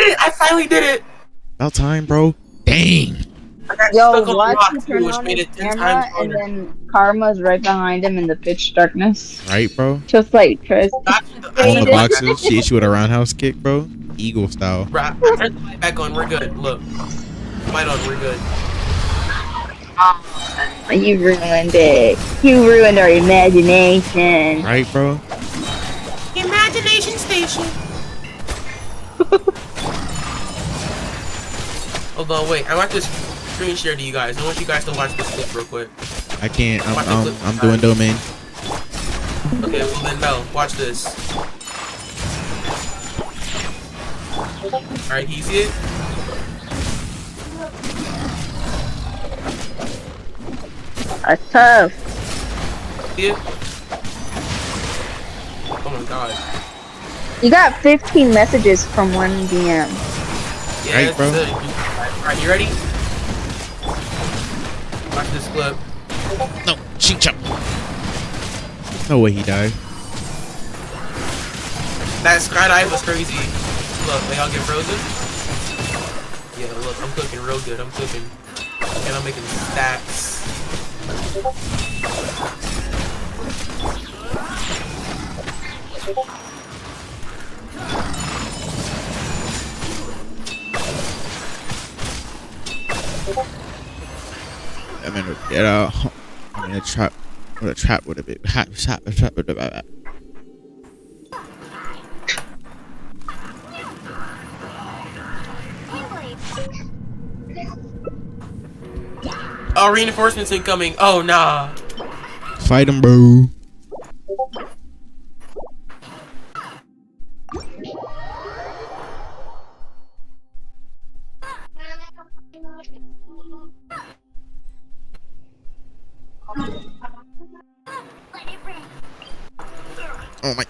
it! I finally did it! About time, bro. Dang. I got Yo, stuck on the watch rock him too, turn which on made his it 10 camera, times and harder. then Karma's right behind him in the pitch darkness. Right, bro? Just like Chris. On the boxes, she hit you with a roundhouse kick, bro. Eagle style. Bro, I turned the light back on. We're good. Look. Light on. We're good. You ruined it. You ruined our imagination. Right, bro? Imagination station. Hold on, wait. I want to screen share to you guys. I want you guys to watch this clip real quick. I can't. I'm doing domain. Okay, well then, Mel, watch this. Alright, you see it? That's tough. See it? Oh my god. You got 15 messages from one DM. Yeah, right, bro. Alright, you ready? Watch this clip. No, cheek chop. No way he died. That skydive was crazy. Look, they all get frozen. Yeah, look, I'm cooking real good. I'm cooking. And I'm making stacks. I'm gonna get out. I'm gonna trap. What a trap would have been. A trap would have been. Oh, reinforcements incoming. Oh, nah. Fight him, bro. Oh my.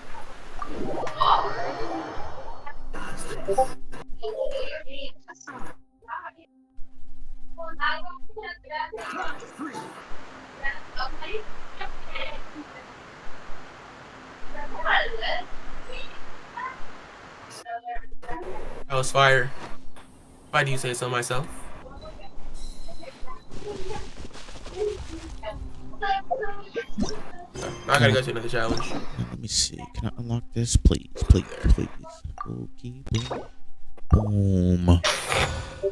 That was fire. Why do you say so myself? I gotta go to another challenge. Let me see. Can I unlock this? Please, please, please. Okay, boom.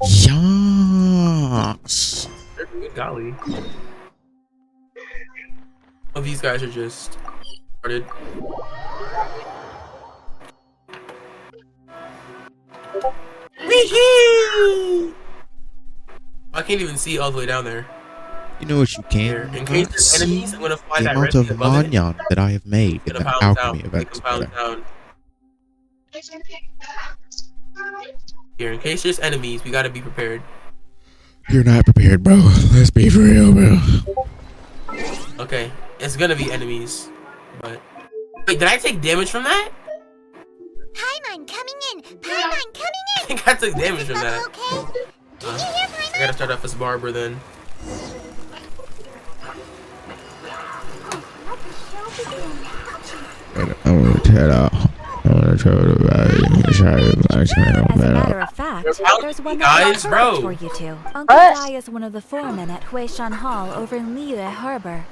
Yes. Golly. Oh, these guys are just started. I can't even see all the way down there. You know what you can? In case there's enemies, I'm gonna fly the that amount red of above it. manyan that I have made in the alchemy events. Here, in case there's enemies, we gotta be prepared. You're not prepared, bro. Let's be for real, bro. Okay, it's gonna be enemies, but wait, did I take damage from that? Paimon coming in! Paimon coming in! I think I took damage from that. Okay? Did you hear Paimon? I gotta start off as Barbara then. I'm gonna tear out. I'm gonna try to As a matter of fact, there's one guys, that bro. for you two. Uncle Dai is one of the foremen at Huishan Hall over in Liyue Harbor.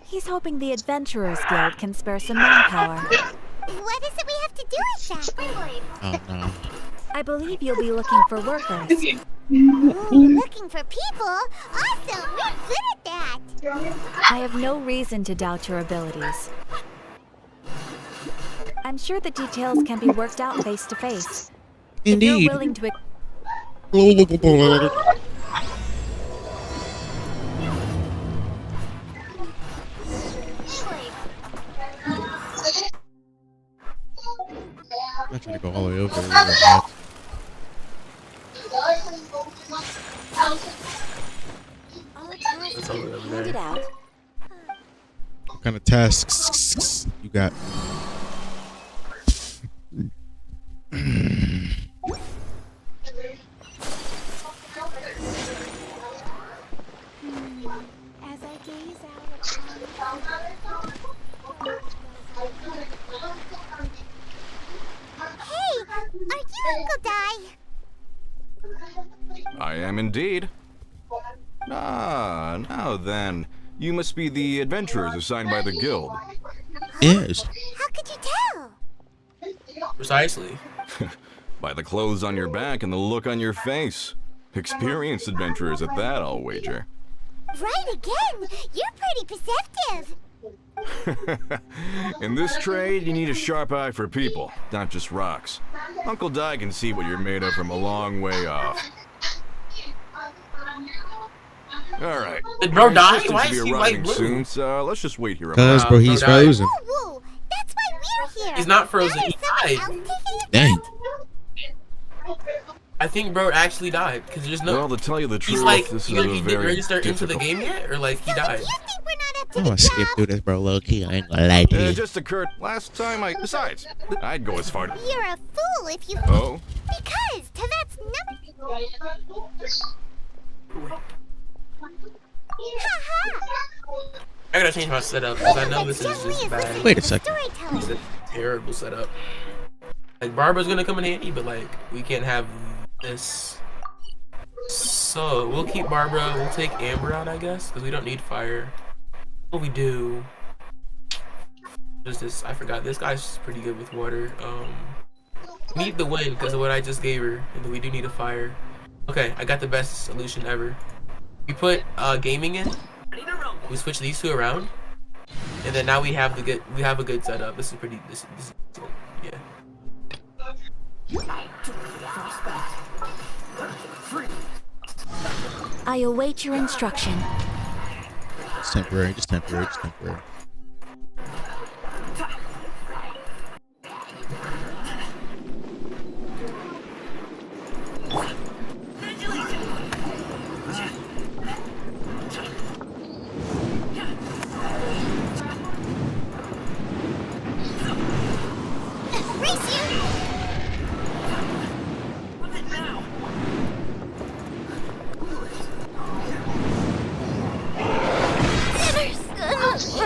He's hoping the Adventurers Guild can spare some manpower. What is it we have to do with that? Oh no. I believe you'll be looking for workers. Ooh, looking for people? Awesome! We're good at that! I have no reason to doubt your abilities. I'm sure the details can be worked out face to face. If Indeed. you're willing to... I'm not trying to go all the way over. That's all over Hand it there. out. What kind of tasks you got? As I gaze out Hey! Are you Uncle Dai? I am indeed. Ah, now then. You must be the adventurers assigned by the guild. Yes. How could you tell? Precisely. By the clothes on your back and the look on your face. Experienced adventurers at that, I'll wager. Right again! You're pretty perceptive. In this trade, you need a sharp eye for people, not just rocks. Uncle Di can see what you're made of from a long way off. Alright. Did bro My die? assistant Why should is be he arriving white blue? soon, so let's just wait here a Cause moment. bro, he's No died. frozen. Whoa, that's why we're here. He's not frozen. Now He there's someone died. else taking Dang. I think bro actually died because there's no. Well, to tell you the truth, He's like, this he is a didn't very register into the difficult... game yet, or like he So died. you think we're not up to I'm the gonna skip job? through this, bro. Low key, I ain't gonna lie to It you. just occurred last time I... Besides, I'd go as far to... You're a fool if you... Oh? Because to that's I gotta change my setup because I know this is just bad. Wait a second. It's a terrible setup. Like Barbara's gonna come in handy, but like we can't have this. So we'll keep Barbara. We'll take Amber out, I guess, because we don't need fire. What we do? There's this. I forgot. This guy's pretty good with water. Need the wind because of what I just gave her, and we do need a fire. Okay, I got the best solution ever. We put gaming in. We switch these two around, and then now we have a good setup. This is pretty. This is good. Yeah. I await your instruction. Just temporary, just temporary, just temporary.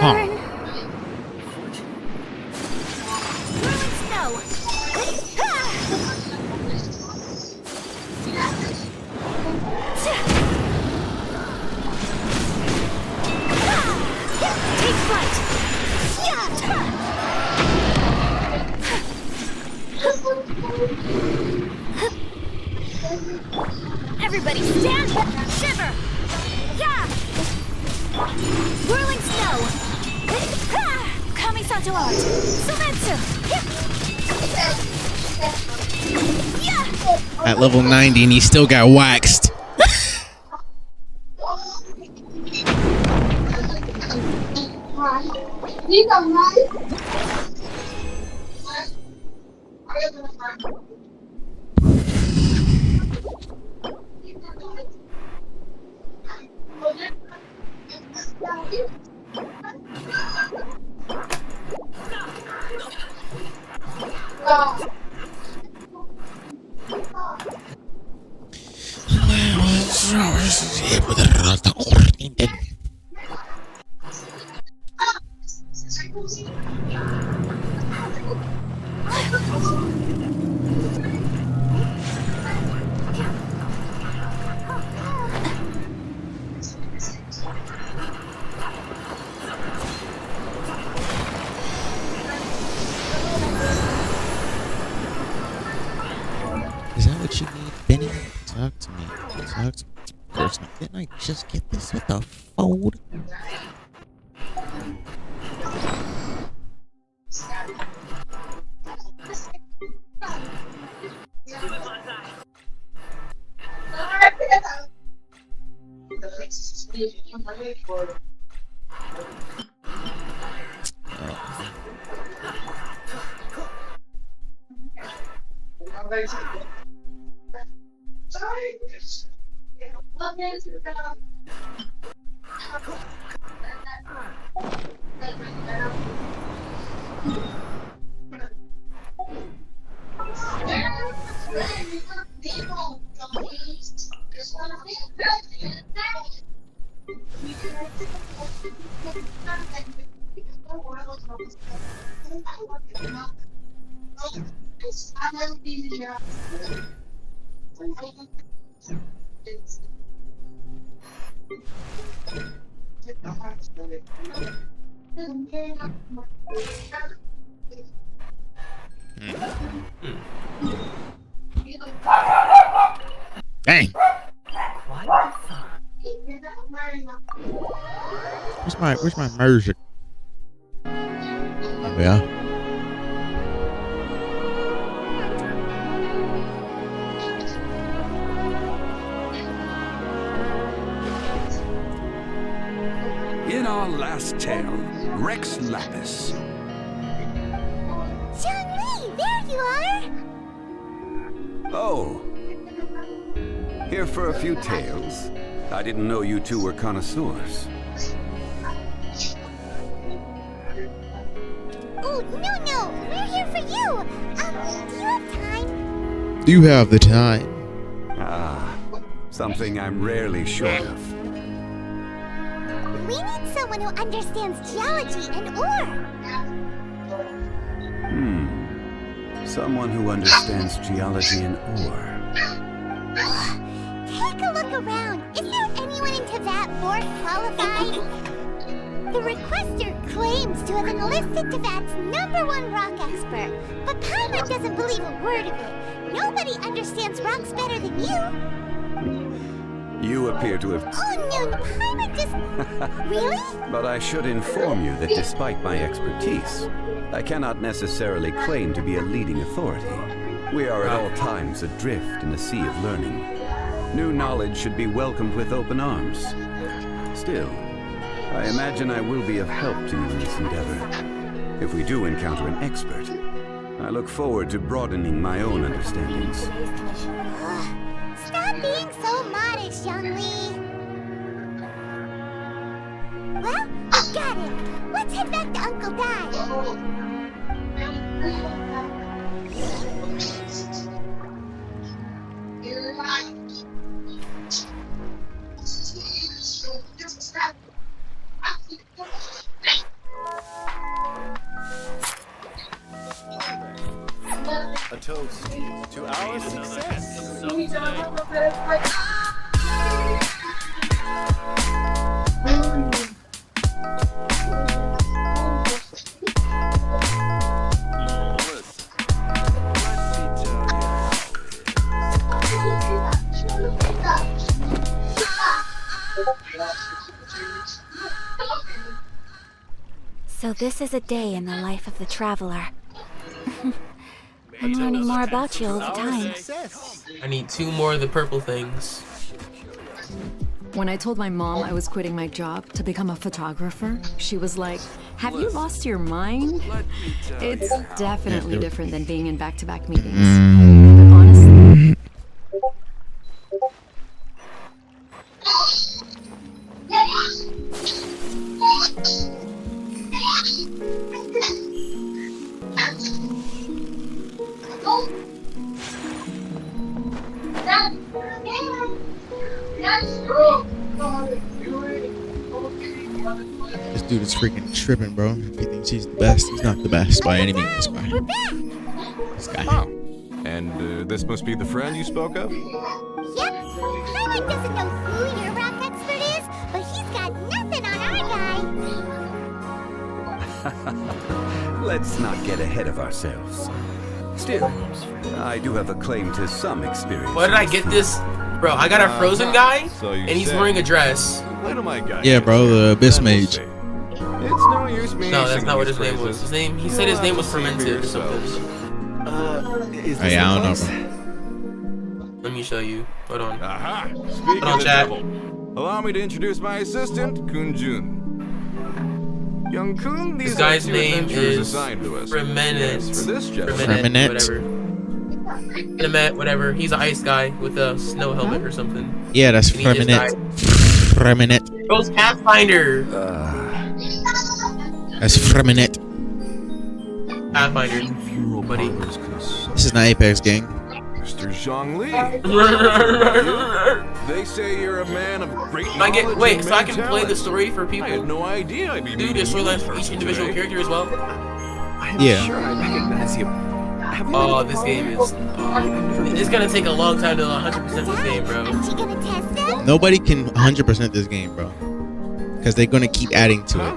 Huh. Everybody stand up! Shiver! Yeah! Whirling snow! Kamisato art! Sumetsu! Yeah! At level 90 and he still got waxed. Is that what you need, Benny? Talk to me. Talk to me. Personally, didn't I just get this with the fold? Dang. Where's my music? Yeah. In our last tale, Rex Lapis. Xiangli, there you are! Oh. Here for a few tales. I didn't know you two were connoisseurs. Oh, no, we're here for you! Do you have time? Do you have the time? Ah, something I'm rarely short of. We need someone who understands geology and ore. Someone who understands geology and ore. Take a look around. Is there anyone in Teyvat more qualified? The requester claims to have enlisted Teyvat's #1 rock expert, but Paimon doesn't believe a word of it. Nobody understands rocks better than you. You appear to have... Oh no, Paimon just... Really? But I should inform you that despite my expertise, I cannot necessarily claim to be a leading authority. We are at all times adrift in a sea of learning. New knowledge should be welcomed with open arms. Still, I imagine I will be of help to you in this endeavor. If we do encounter an expert, I look forward to broadening my own understandings. Stop being so modest, Xiangli. Well, I got it. Let's head back to Uncle Dai. A toast to our success. So this is a day in the life of the traveler. I'm learning more about you all the time. I need 2 more of the purple things. When I told my mom I was quitting my job to become a photographer, she was like, "Have you lost your mind?" It's definitely different than being in back-to-back meetings. But honestly, This dude is freaking tripping, bro. He thinks he's the best. He's not the best by any means. This guy. We're back! This guy. Oh, and this must be the friend you spoke of? Yep. Paimon doesn't know who your rock expert is, but he's got nothing on our guy. Let's not get ahead of ourselves. Still, I do have a claim to some experience. Where did I get this? Bro, I got a frozen guy, So you and he's said- wearing a dress. What am I guy? Yeah, bro, the Abyss Mage. It's no use me. No, that's singing not what these his name was. praises. He said his You'll name have was to see for fermented or yourselves. something. Is Hey, this I the don't know, place? bro. Let me show you. Hold on. Aha! Speaking Hold on, of the chat. devil, allow me to introduce my assistant, Kun Jun. Young Kun, these This guy's are 2 name adventures is assigned to us. Fremenit. As for this gentleman, Fremenit. Whatever. He's an ice guy with a snow helmet or something. Yeah, that's And he just Fremenit. Fremenit. Bro's Pathfinder. That's Fremenit. Pathfinder. Buddy. This is not Apex, gang. Mr. Xiangli. They say you're a man of great knowledge. Wait, and so I can many play the talents. story for I had people? no idea I'd be Do meeting the you storyline for first each individual today. character as well? I'm Yeah. sure I recognize you. Have we Oh, been this following? game is. It's gonna take a long time to 100% this game, bro. Aren't you gonna test them? Nobody can 100% this game, bro. Because they're gonna keep adding to it.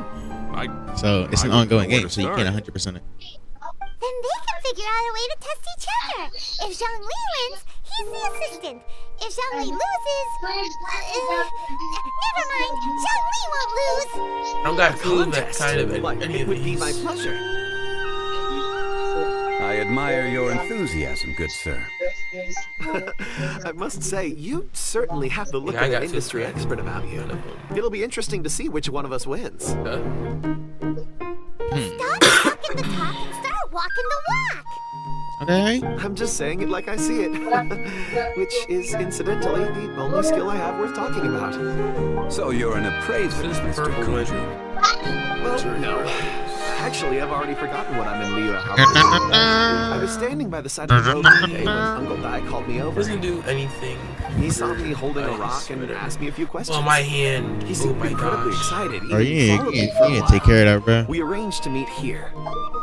So it's an ongoing game, so you can't 100% it. Then they can figure out a way to test each other. If Zhongli wins, he's the assistant. If Zhongli loses, never mind. Zhongli won't lose. I don't got clue that kind of any It of would be these. my pleasure. I admire your enthusiasm, good sir. I must say, you certainly have the look Yeah, I of an got industry 2 expert about you. None of them. It'll be interesting to see which one of us wins. Stop talking the talk and start walking the walk. Okay. I'm just saying it like I see it. Which is, incidentally, the only skill I have worth talking about. So you're an appraiser, This is Mr. purple Kunju. Well, no. Actually, I've already forgotten what I'm in Liyue Harbor. I was standing by the side of the road today when Uncle Dai called me over. Doesn't do anything. He saw me holding a rock and asked me a few questions. Oh, my hand. He Oh seemed my incredibly gosh. excited. Bro, He you followed me ain't for a take while. care of that, bro. We arranged to meet here.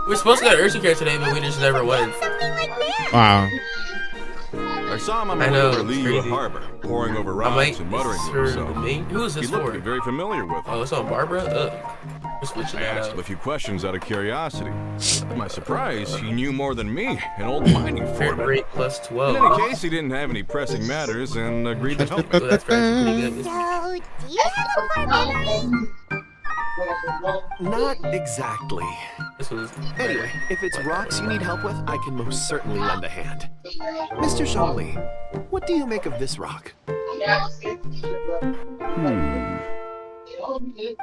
We're supposed to get urgent care today, but we just never went. Something like that. Wow. I saw him on I my way know, over it's Liyue crazy. Harbor, poring over I rocks might. and muttering to For himself. me? Who is He this looked for? to be very familiar with Oh, him. it's on Barbara? Ugh. We're switching I that asked up. him a few questions out of curiosity. To my surprise, he knew more than me, an old mining Fair foreman. rate plus In 12. any case, he didn't have any pressing matters and agreed to help me. Oh, that's pretty good. So, do you have a poor memory? Not exactly. This was. Anyway, if it's rocks you need help with, I can most certainly lend a hand. Mr. Zhongli, what do you make of this rock?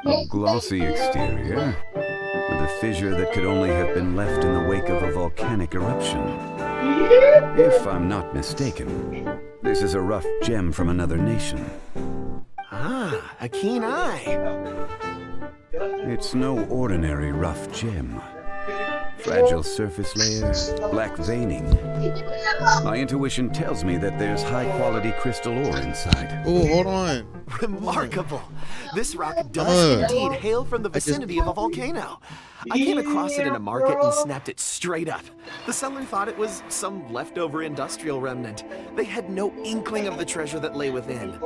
A glossy exterior, with a fissure that could only have been left in the wake of a volcanic eruption. If I'm not mistaken, this is a rough gem from another nation. Ah, a keen eye. It's no ordinary rough gem. Fragile surface layers, black veining. My intuition tells me that there's high-quality crystal ore inside. Oh, hold on. Remarkable. This rock does indeed hail from the vicinity of a volcano. I came across it in a market and snapped it straight up. The seller thought it was some leftover industrial remnant. They had no inkling of the treasure that lay within.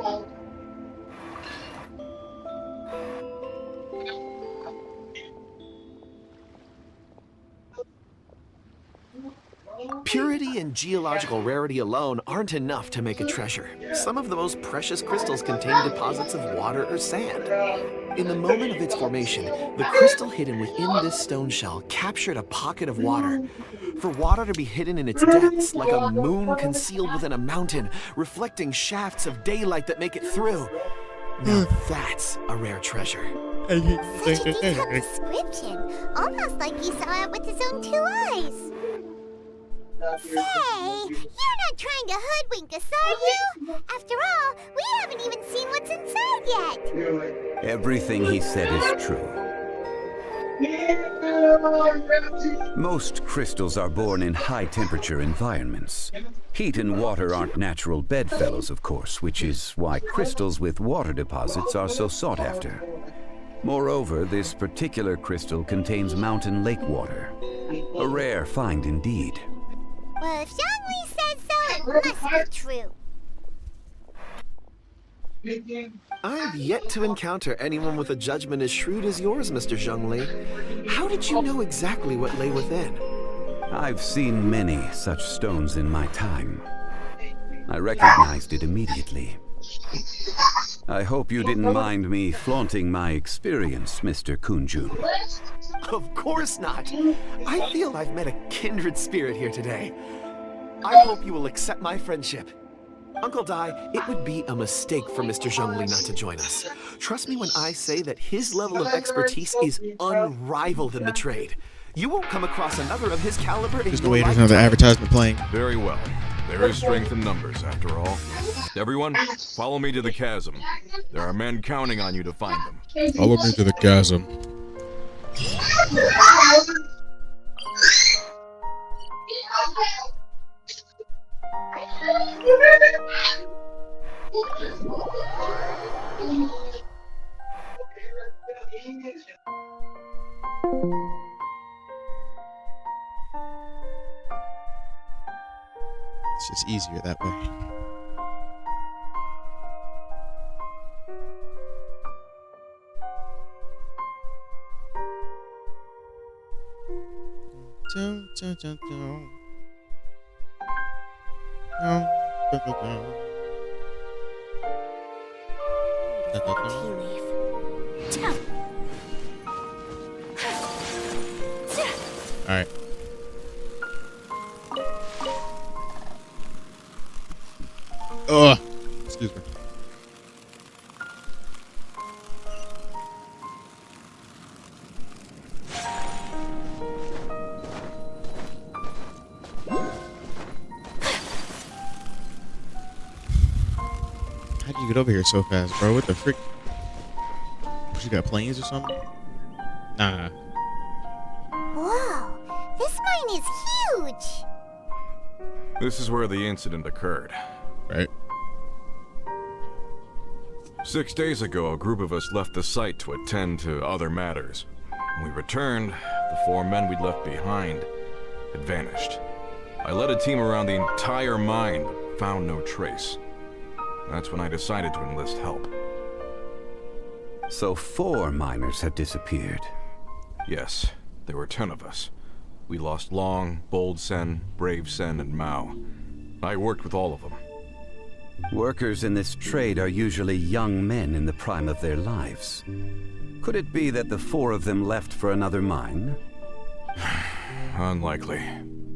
Purity and geological rarity alone aren't enough to make a treasure. Some of the most precious crystals contain deposits of water or sand. In the moment of its formation, the crystal hidden within this stone shell captured a pocket of water. For water to be hidden in its depths, like a moon concealed within a mountain, reflecting shafts of daylight that make it through. Now that's a rare treasure. Such a detailed description. Almost like he saw it with his own 2 eyes. Say, you're not trying to hoodwink us, are you? After all, we haven't even seen what's inside yet. Everything he said is true. Most crystals are born in high-temperature environments. Heat and water aren't natural bedfellows, of course, which is why crystals with water deposits are so sought after. Moreover, this particular crystal contains mountain lake water. A rare find indeed. Well, if Zhongli says so, it must be true. I've yet to encounter anyone with a judgment as shrewd as yours, Mr. Zhongli. How did you know exactly what lay within? I've seen many such stones in my time. I recognized it immediately. I hope you didn't mind me flaunting my experience, Mr. Kunjun. Of course not. I feel I've met a kindred spirit here today. I hope you will accept my friendship. Uncle Dai, it would be a mistake for Mr. Zhongli not to join us. Trust me when I say that his level of expertise is unrivaled in the trade. You won't come across another of his caliber in There's no your way there's lifetime. another advertisement playing. Very well. There is strength in numbers, after all. Everyone, follow me to the chasm. There are men counting on you to find them. Follow me to the chasm. It's just easier that way. Dun, dun, dun, dun. Dun, dun, dun, dun. Dun, dun, dun. Tea leaf. All right. Oh, excuse me. How do you get over here so fast, bro? What the frick? You got planes or something? Nah. Whoa, this mine is huge. This is where the incident occurred. Right. 6 days ago, a group of us left the site to attend to other matters. When we returned, the 4 men we'd left behind had vanished. I led a team around the entire mine, but found no trace. That's when I decided to enlist help. So 4 miners have disappeared. Yes, there were 10 of us. We lost Long, Bold Sen, Brave Sen, and Mao. I worked with all of them. Workers in this trade are usually young men in the prime of their lives. Could it be that the 4 of them left for another mine? Unlikely.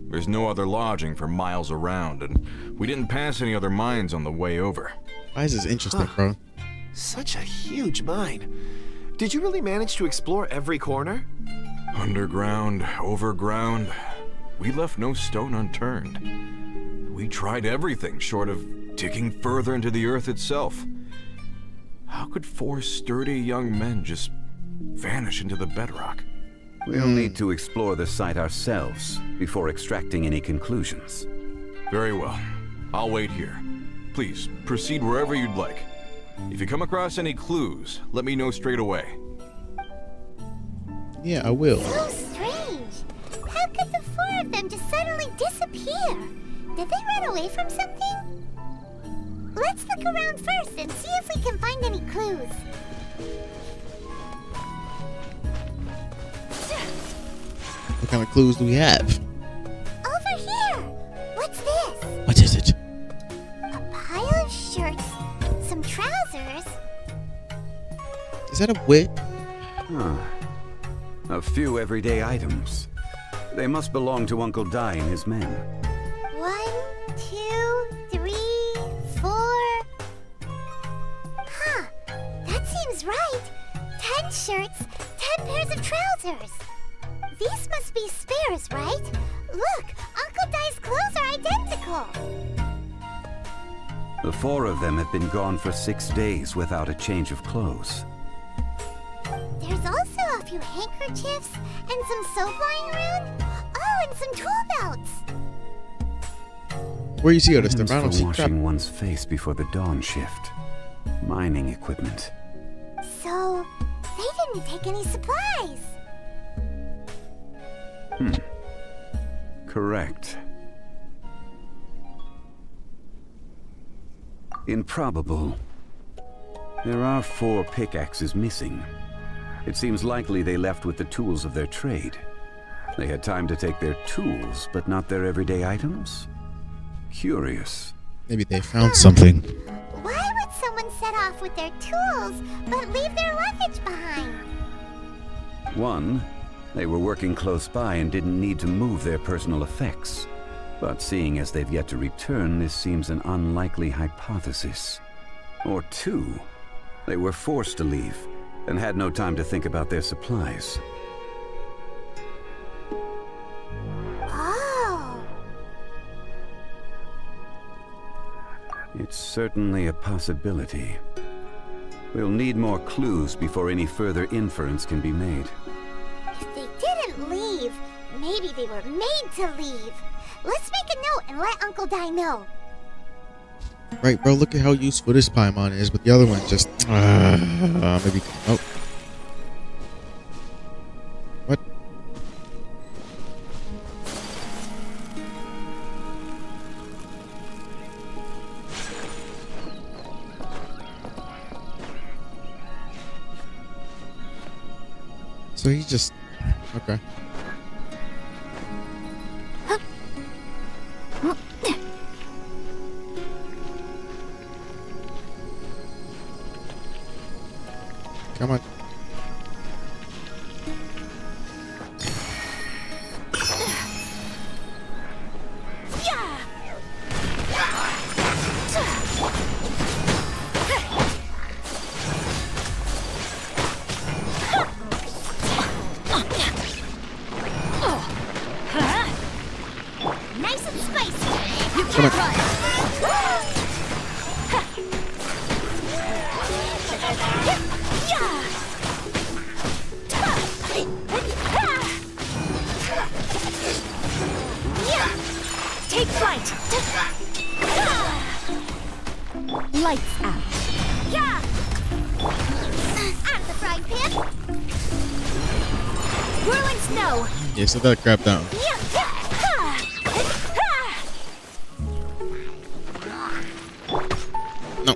There's no other lodging for miles around, and we didn't pass any other mines on the way over. Why is this interesting, bro? Such a huge mine. Did you really manage to explore every corner? Underground, overground, we left no stone unturned. We tried everything short of digging further into the earth itself. How could 4 sturdy young men just vanish into the bedrock? We'll need to explore the site ourselves before extracting any conclusions. Very well. I'll wait here. Please, proceed wherever you'd like. If you come across any clues, let me know straight away. Yeah, I will. So strange. How could the 4 of them just suddenly disappear? Did they run away from something? Let's look around first and see if we can find any clues. What kind of clues do we have? Over here. What's this? What is it? A pile of shirts, some trousers. Is that a wig? Huh. A few everyday items. They must belong to Uncle Dai and his men. 1, 2, 3, 4. Huh. That seems right. 10 shirts, 10 pairs of trousers. These must be spares, right? Look, Uncle Dai's clothes are identical. The 4 of them have been gone for 6 days without a change of clothes. There's also a few handkerchiefs and some soap lying around. Oh, and some tool belts. Where you see all this stuff? I Items don't for see crap. washing one's face before the dawn shift. Mining equipment. So, they didn't take any supplies. Correct. Improbable. There are 4 pickaxes missing. It seems likely they left with the tools of their trade. They had time to take their tools, but not their everyday items? Curious. Maybe they found something. Why would someone set off with their tools but leave their luggage behind? 1, they were working close by and didn't need to move their personal effects. But seeing as they've yet to return, this seems an unlikely hypothesis. Or 2, they were forced to leave and had no time to think about their supplies. Oh. It's certainly a possibility. We'll need more clues before any further inference can be made. If they didn't leave, maybe they were made to leave. Let's make a note and let Uncle Dai know. Right, bro, look at how useful this Paimon is, but the other one just... maybe... Oh. What? So he just okay. Come on. Nice and spicy. You Come can't on. run. Take flight! Lights out. Yeah. Out of the frying pan. Whirling snow! Yeah, set that crap down. No.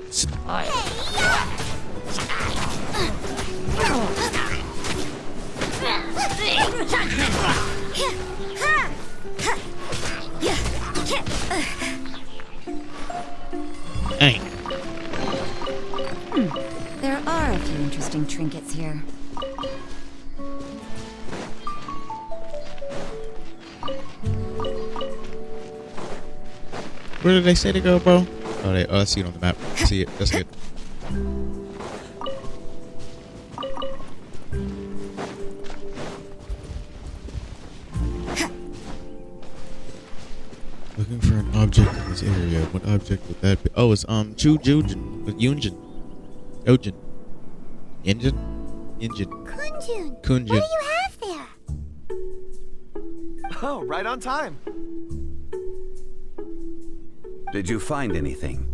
Hey. There are a few interesting trinkets here. Where did they say to go, bro? Oh, I see it on the map. I see it. That's it. Looking for an object in this area. What object would that be? Oh, it's Chujujin with Yunjin. Yojin. Yinjin? Yinjin. Kunjun. Kunjun. What do you have there? Oh, right on time. Did you find anything?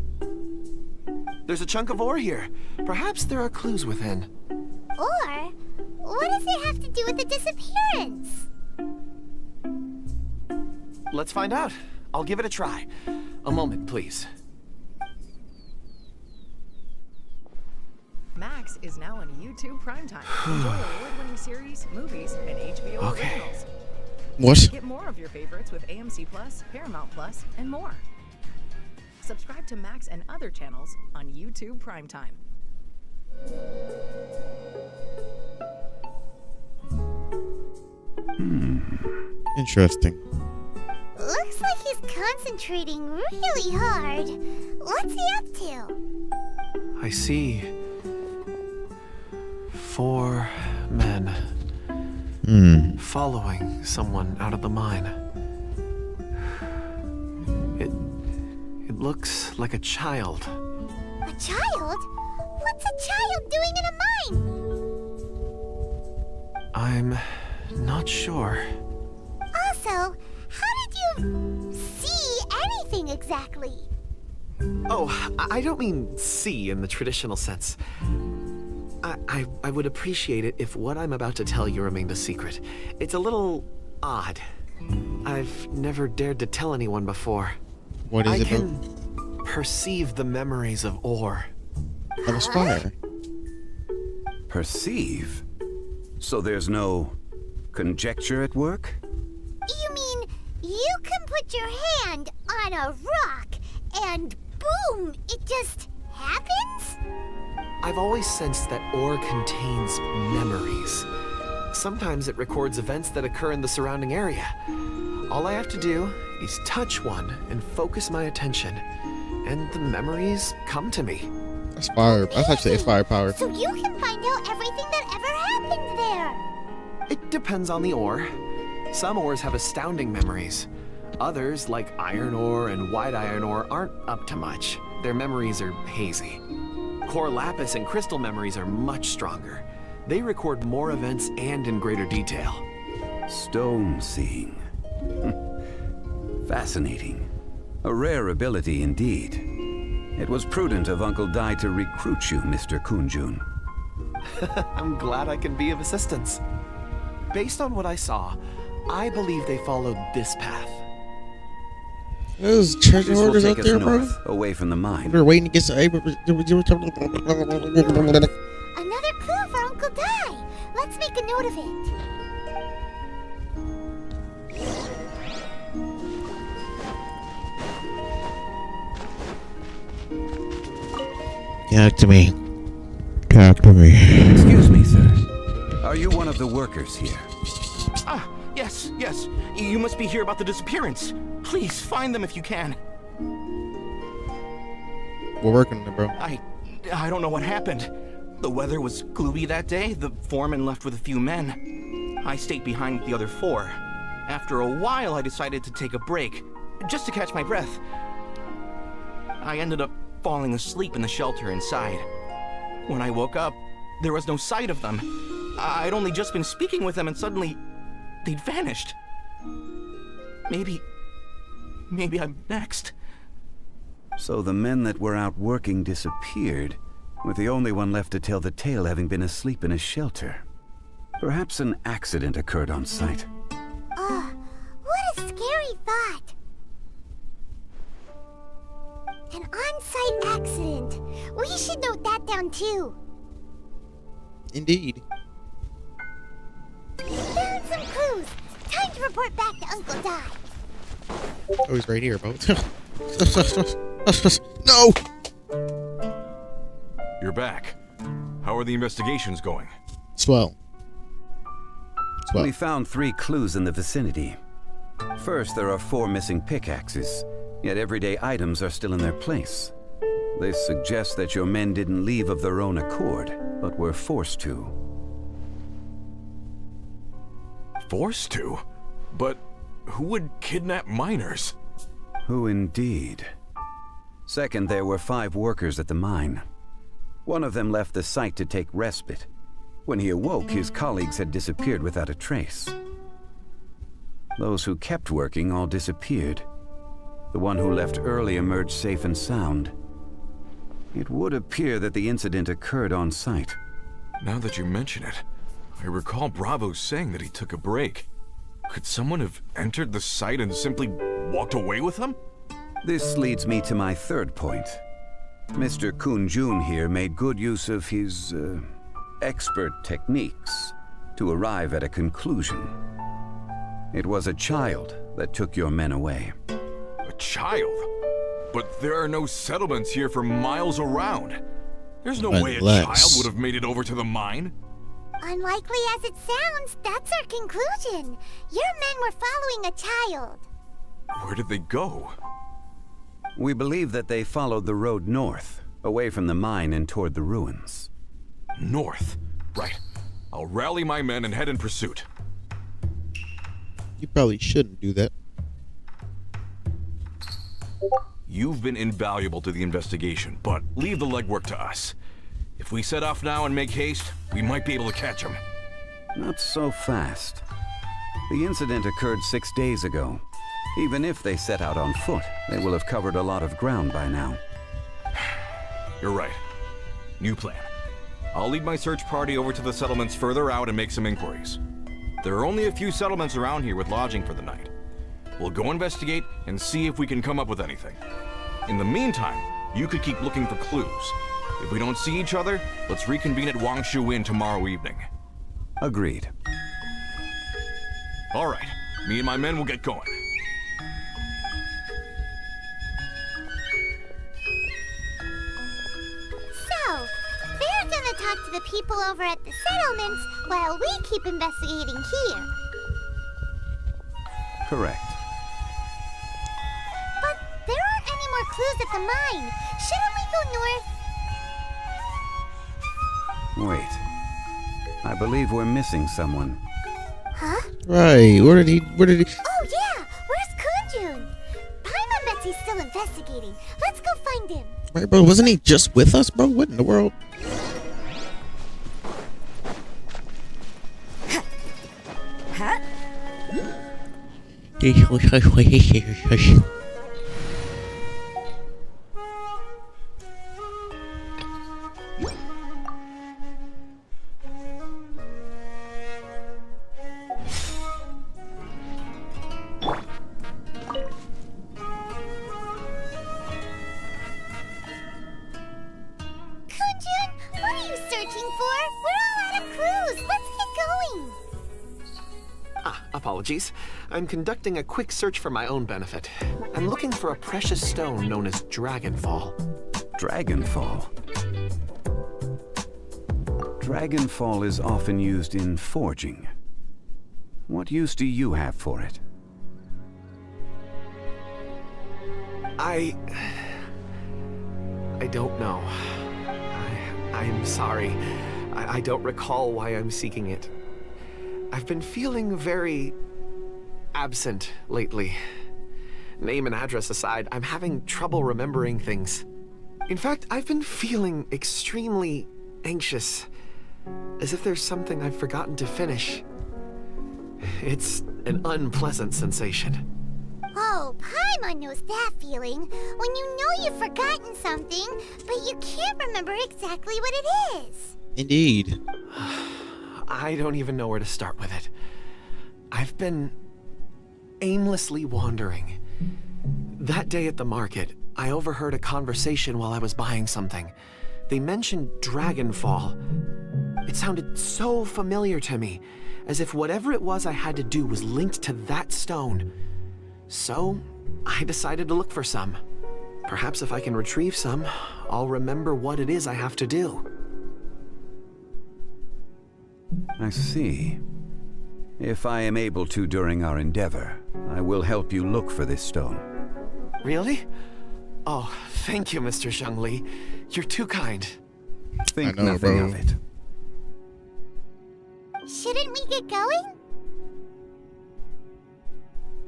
There's a chunk of ore here. Perhaps there are clues within. Or, what does it have to do with the disappearance? Let's find out. I'll give it a try. A moment, please. Max is now on YouTube Primetime. Enjoy award-winning series, movies, and HBO Okay. originals. What? Get more of your favorites with AMC Plus, Paramount Plus, and more. Subscribe to Max and other channels on YouTube Primetime. Interesting. Looks like he's concentrating really hard. What's he up to? I see 4 men following someone out of the mine. It looks like a child. A child? What's a child doing in a mine? I'm not sure. Also, how did you see anything exactly? Oh, I don't mean see in the traditional sense. I would appreciate it if what I'm about to tell you remained a secret. It's a little odd. I've never dared to tell anyone before. What is I it, bro? can perceive the memories of ore. That was fire. Perceive? So there's no conjecture at work? You mean you can put your hand on a rock and boom, it just happens? I've always sensed that ore contains memories. Sometimes it records events that occur in the surrounding area. All I have to do is touch one and focus my attention, and the memories come to me. That's fire. That's actually firepower. So you can find out everything that ever happened there. It depends on the ore. Some ores have astounding memories. Others, like iron ore and white iron ore, aren't up to much. Their memories are hazy. Core lapis and crystal memories are much stronger. They record more events and in greater detail. Stone seeing. Fascinating. A rare ability indeed. It was prudent of Uncle Dai to recruit you, Mr. Kunjun. I'm glad I can be of assistance. Based on what I saw, I believe they followed this path. There's treasure This will hoarders take out us there, bro. north, away from the mine. We're waiting to get some. Another clue for Uncle Dai. Let's make a note of it. Talk to me. Talk to me. Excuse me, sir. Are you one of the workers here? Ah, yes. You must be here about the disappearance. Please, find them if you can. We're working on it, bro. I don't know what happened. The weather was gloomy that day. The foreman left with a few men. I stayed behind with the other 4. After a while, I decided to take a break, just to catch my breath. I ended up falling asleep in the shelter inside. When I woke up, there was no sight of them. I'd only just been speaking with them and suddenly they'd vanished. Maybe I'm next. So the men that were out working disappeared, with the only one left to tell the tale having been asleep in a shelter. Perhaps an accident occurred on site. What a scary thought. An on-site accident. We should note that down too. Indeed. Found some clues. Time to report back to Uncle Di. Oh, he's right here, bro. No! You're back. How are the investigations going? Swell. We found 3 clues in the vicinity. First, there are 4 missing pickaxes, yet everyday items are still in their place. This suggests that your men didn't leave of their own accord, but were forced to. Forced to? But who would kidnap miners? Who indeed? Second, there were 5 workers at the mine. One of them left the site to take respite. When he awoke, his colleagues had disappeared without a trace. Those who kept working all disappeared. The one who left early emerged safe and sound. It would appear that the incident occurred on site. Now that you mention it, I recall Bravo saying that he took a break. Could someone have entered the site and simply walked away with him? This leads me to my third point. Mr. Kun-jun here made good use of his, expert techniques to arrive at a conclusion. It was a child that took your men away. A child? But there are no settlements here for miles around. There's no way a child would have made it over to the mine. Unlikely as it sounds, that's our conclusion. Your men were following a child. Where did they go? We believe that they followed the road north, away from the mine and toward the ruins. North? Right. I'll rally my men and head in pursuit. You probably shouldn't do that. You've been invaluable to the investigation, but leave the legwork to us. If we set off now and make haste, we might be able to catch them. Not so fast. The incident occurred 6 days ago. Even if they set out on foot, they will have covered a lot of ground by now. You're right. New plan. I'll lead my search party over to the settlements further out and make some inquiries. There are only a few settlements around here with lodging for the night. We'll go investigate and see if we can come up with anything. In the meantime, you could keep looking for clues. If we don't see each other, let's reconvene at Wangshu Inn tomorrow evening. Agreed. All right. Me and my men will get going. So, they're gonna talk to the people over at the settlements while we keep investigating here. Correct. But there aren't any more clues at the mine. Shouldn't we go north? Wait. I believe we're missing someone. Huh? Right. Where did he? Oh yeah! Where's Kunjun? Paimon bets he's still investigating. Let's go find him. Right, bro. Wasn't he just with us, bro? What in the world? Huh? Kunjun, what are you searching for? We're all out of clues. Let's get apologies. I'm conducting a quick search for my own benefit. I'm looking for a precious stone known as Dragonfall. Dragonfall? Dragonfall is often used in forging. What use do you have for it? I don't know. I'm sorry. I don't recall why I'm seeking it. I've been feeling very absent lately. Name and address aside, I'm having trouble remembering things. In fact, I've been feeling extremely anxious, as if there's something I've forgotten to finish. It's an unpleasant sensation. Oh, Paimon knows that feeling. When you know you've forgotten something, but you can't remember exactly what it is. Indeed. I don't even know where to start with it. I've been aimlessly wandering. That day at the market, I overheard a conversation while I was buying something. They mentioned Dragonfall. It sounded so familiar to me, as if whatever it was I had to do was linked to that stone. So, I decided to look for some. Perhaps if I can retrieve some, I'll remember what it is I have to do. I see. If I am able to during our endeavor, I will help you look for this stone. Really? Oh, thank you, Mr. Zhongli. You're too kind. Think I know, nothing bro. of it. Shouldn't we get going?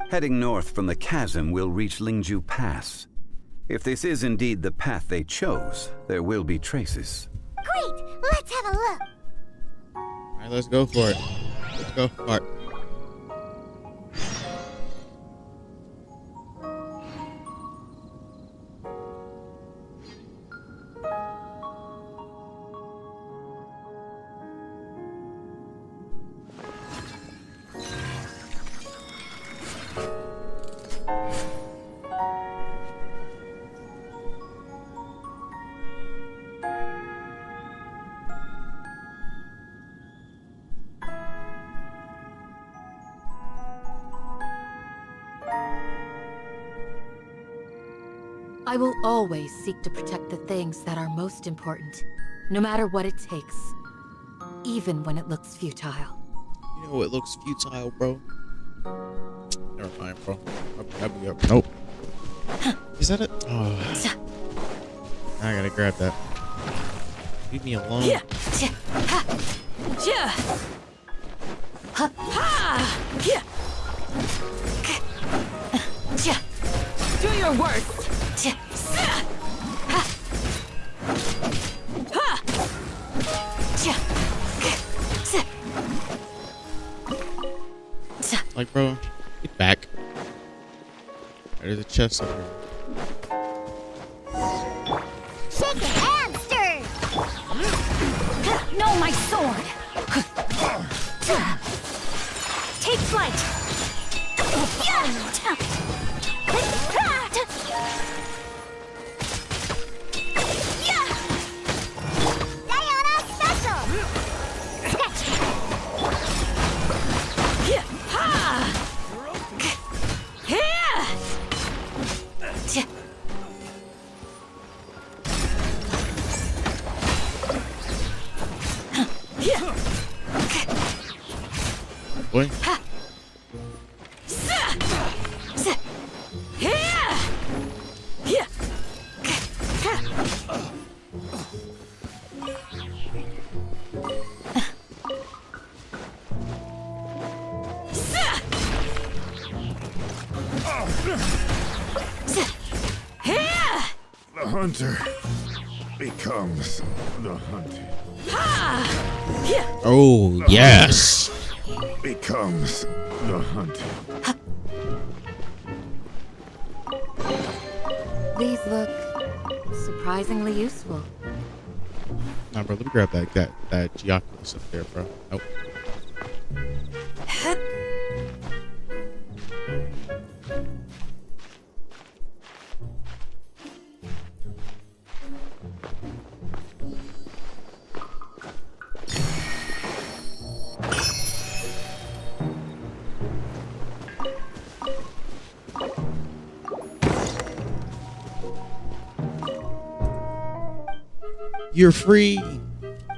Heading north from the chasm, we'll reach Lingju Pass. If this is indeed the path they chose, there will be traces. Great, let's have a look. Alright, let's go for it. Let's go for it. I will always seek to protect the things that are most important, no matter what it takes, even when it looks futile. You know it looks futile, bro. Never mind, bro. Nope. Is that it? Oh. I gotta grab that. Leave me alone. Do your worst. Like, bro, get back. There's a chest up here. Shake a hamster! No, my sword! Take flight! Diana special! Boy. The hunter becomes the hunted. Oh, yes. Becomes the hunted. These look surprisingly useful. Nah, bro, let me grab that Giaculus up there, bro. Nope. You're free.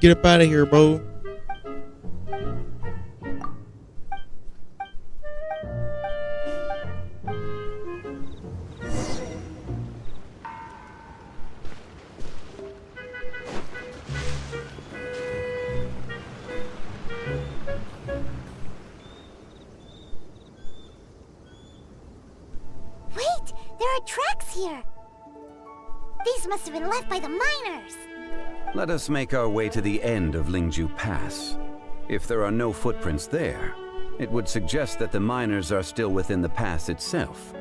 Get up out of here, bro. Wait, there are tracks here. These must have been left by the miners. Let us make our way to the end of Lingju Pass. If there are no footprints there, it would suggest that the miners are still within the pass itself.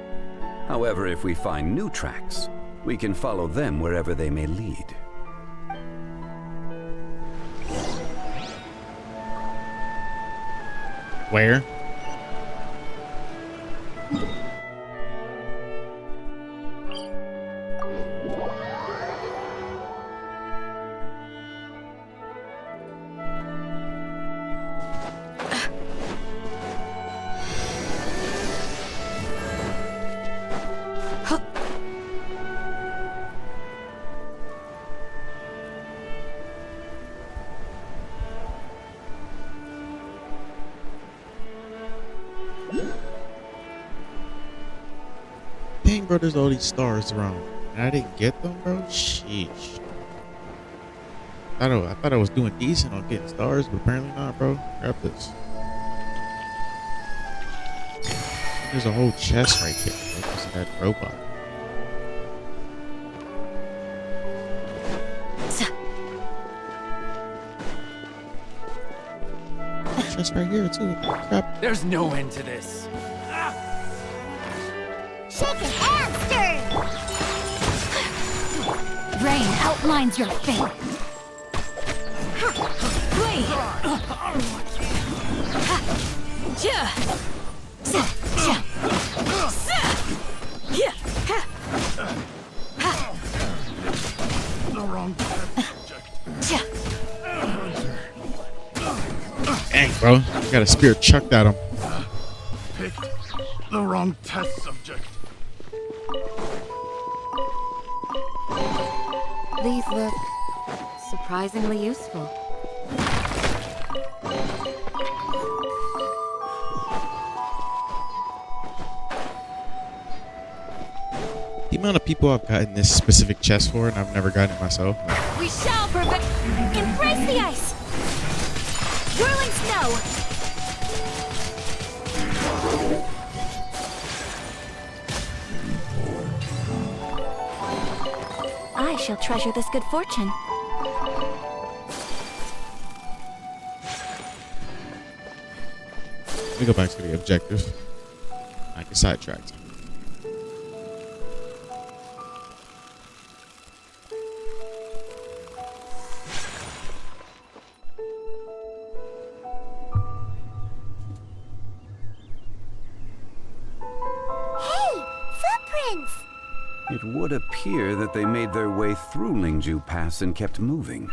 However, if we find new tracks, we can follow them wherever they may lead. Where? Dang, bro, there's all these stars around. And I didn't get them, bro? Sheesh. I thought I was doing decent on getting stars, but apparently not, bro. Grab this. There's a whole chest right there. Look at that robot. Chest right here, too. Crap. There's no end to this. Shake and hamster! Rain outlines your fate. The wrong Dang, bro. I got a spear chucked at him. picked the wrong test subject. These look surprisingly useful. The amount of people I've gotten this specific chest for, and I've never gotten it myself. We shall prevent. Embrace the ice! Whirling snow! I shall treasure this good fortune. Let me go back to the objective. I get sidetracked. Hey, footprints! It would appear that they made their way through Lingju Pass and kept moving.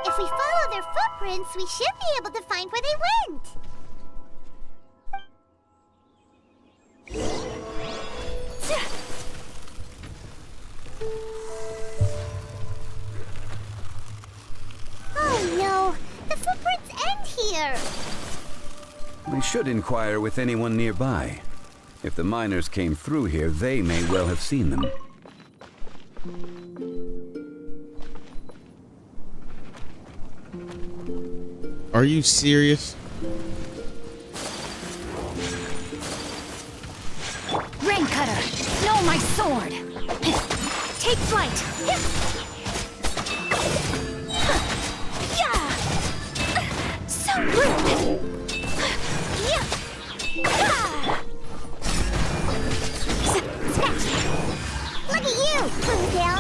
If we follow their footprints, we should be able to find where they went. Oh no, the footprints end here. We should inquire with anyone nearby. If the miners came through here, they may well have seen them. Are you serious? Rain cutter! No, my sword! Take flight! So rude! Look at you, Bluetail.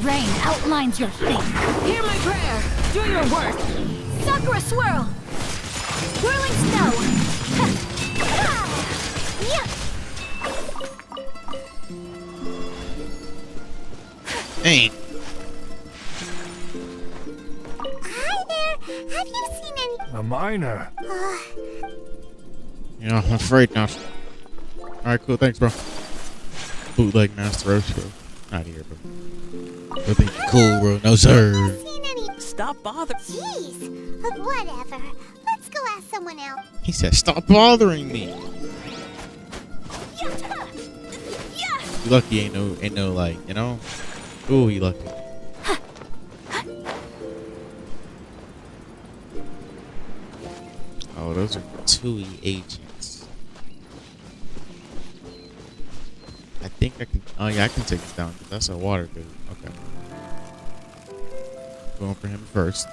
Rain outlines your fate. Hear my prayer. Do your work. Sakura swirl. Whirling snow. Dang. Hi there. have you seen any... A miner. Yeah, I'm afraid not. Alright, cool. Thanks, bro. Bootleg Master Roach, bro. Not here, bro. Nothing cool, bro. No, sir. Seen any... Stop bothering. Jeez. Whatever. Let's go ask someone else. He said, stop bothering me. You lucky ain't no like, you know? Ooh, you lucky. Oh, those are 2E agents. I think I can. Oh yeah, I can take this down. That's a water dude. Okay. Going for him first.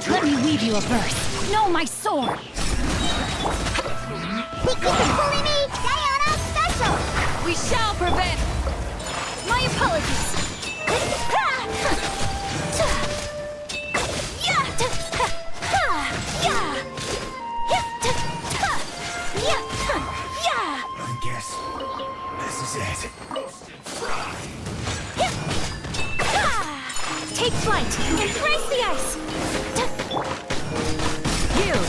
Let me weave you a verse. Know my sword. We shall prevent. My apologies. I guess this is it. Take flight. Embrace the ice. Yield.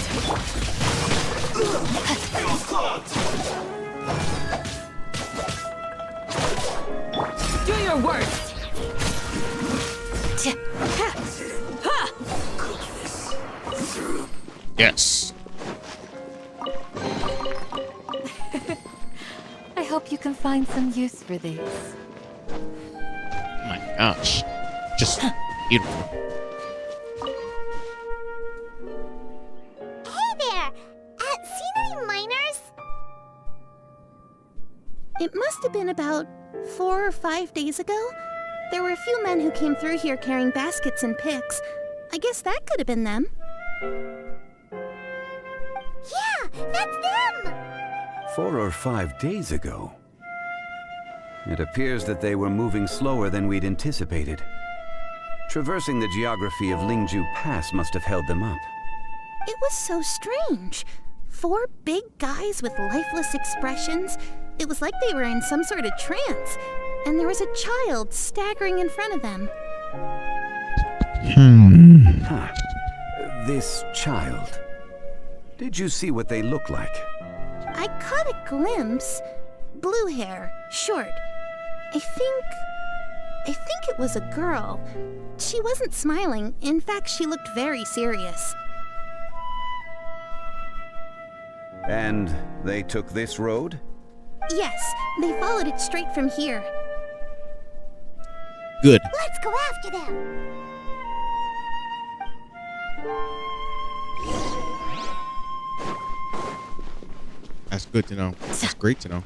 Do your worst. Yes. I hope you can find some use for these. Oh my gosh. Just beautiful. Hey there! Seen any miners? It must have been about 4 or 5 days ago. There were a few men who came through here carrying baskets and picks. I guess that could have been them. Yeah, that's them! 4 or 5 days ago. It appears that they were moving slower than we'd anticipated. Traversing the geography of Lingju Pass must have held them up. It was so strange. 4 big guys with lifeless expressions. It was like they were in some sort of trance. And there was a child staggering in front of them. Huh. This child. Did you see what they look like? I caught a glimpse. Blue hair, short. I think it was a girl. She wasn't smiling. In fact, she looked very serious. And they took this road? Yes, they followed it straight from here. Good. Let's go after them! That's good to know. That's great to know.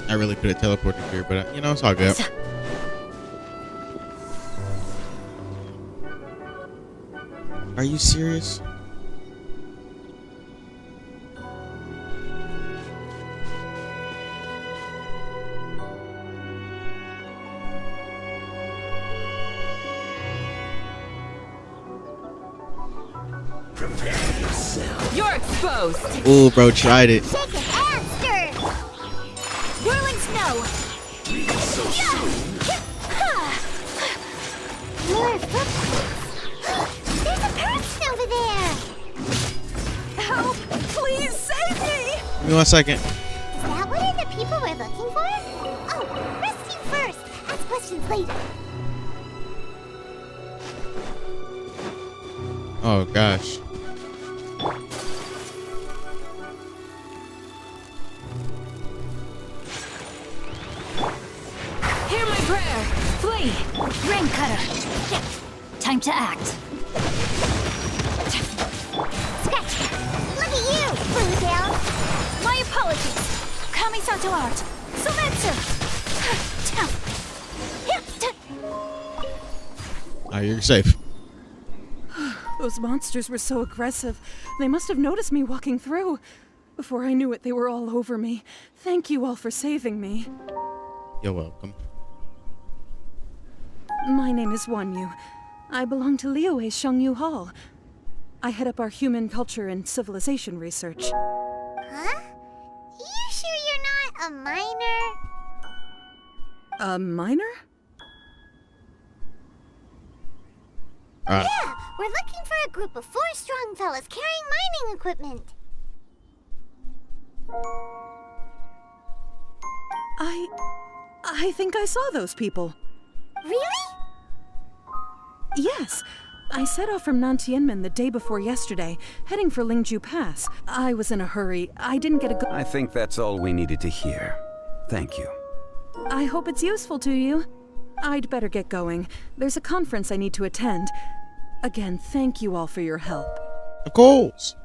I really could have teleported here, but you know, it's all good. Are you serious? You're exposed. Ooh, bro, tried it. Shake it and stir! Whirling snow. More footprints! There's a person over there! Help! Please save me! Give me 1 second. Is that one of the people we're looking for? Oh, rescue first! Ask questions later. Oh gosh. Hear my prayer. Flee. Rain cutter. Time to act. Scratch! Look at you, Blue Tail! My apologies. Kamisato art. Sometsu. Ah, you're safe. Those monsters were so aggressive. They must have noticed me walking through. Before I knew it, they were all over me. Thank you all for saving me. You're welcome. My name is Wanyu. I belong to Liyue Shengyu Hall. I head up our human culture and civilization research. Huh? You sure you're not a minor? A minor? Yeah, we're looking for a group of 4 strong fellas carrying mining equipment. I think I saw those people. Really? Yes. I set off from Nantianmen the day before yesterday, heading for Lingju Pass. I was in a hurry. I didn't get a go- I think that's all we needed to hear. Thank you. I hope it's useful to you. I'd better get going. There's a conference I need to attend. Again, thank you all for your help. Of course.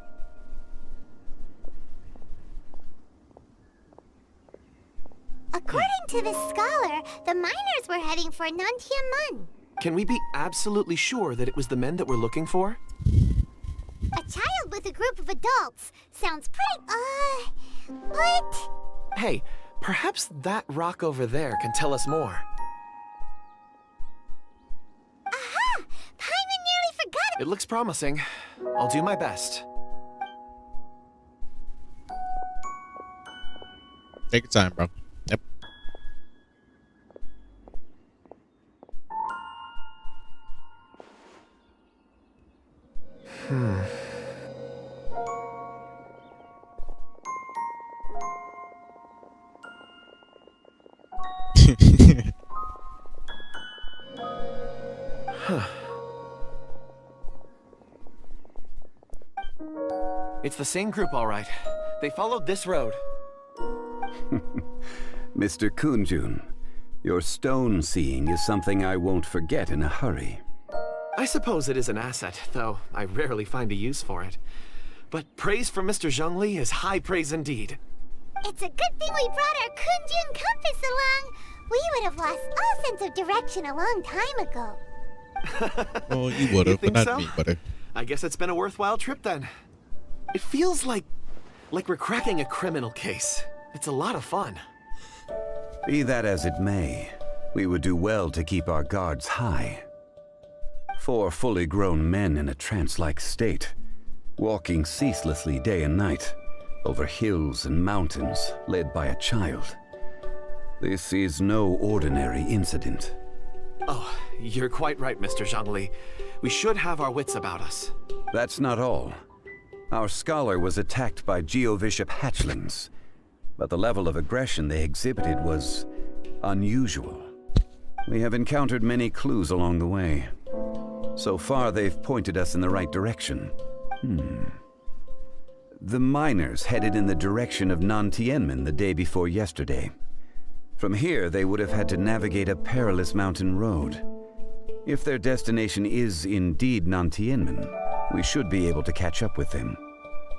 According to this scholar, the miners were heading for Nantianmen. Can we be absolutely sure that it was the men that we're looking for? A child with a group of adults. Sounds pretty, what? Hey, perhaps that rock over there can tell us more. Aha! Paimon nearly forgot It looks promising. I'll do my best. Take your time, bro. Yep. Huh. It's the same group, all right. They followed this road. Mr. Kunjun, your stone seeing is something I won't forget in a hurry. I suppose it is an asset, though I rarely find a use for it. But praise from Mr. Zhongli is high praise indeed. It's a good thing we brought our Kunjun compass along. We would have lost all sense of direction a long time ago. Well, you would You have, but think not so? me, buddy. I guess it's been a worthwhile trip then. It feels like we're cracking a criminal case. It's a lot of fun. Be that as it may, we would do well to keep our guards high. 4 fully grown men in a trance-like state, walking ceaselessly day and night, over hills and mountains, led by a child. This is no ordinary incident. Oh, you're quite right, Mr. Zhongli. We should have our wits about us. That's not all. Our scholar was attacked by Geovishap hatchlings, but the level of aggression they exhibited was unusual. We have encountered many clues along the way. So far, they've pointed us in the right direction. The miners headed in the direction of Nantianmen the day before yesterday. From here, they would have had to navigate a perilous mountain road. If their destination is indeed Nantianmen, we should be able to catch up with them.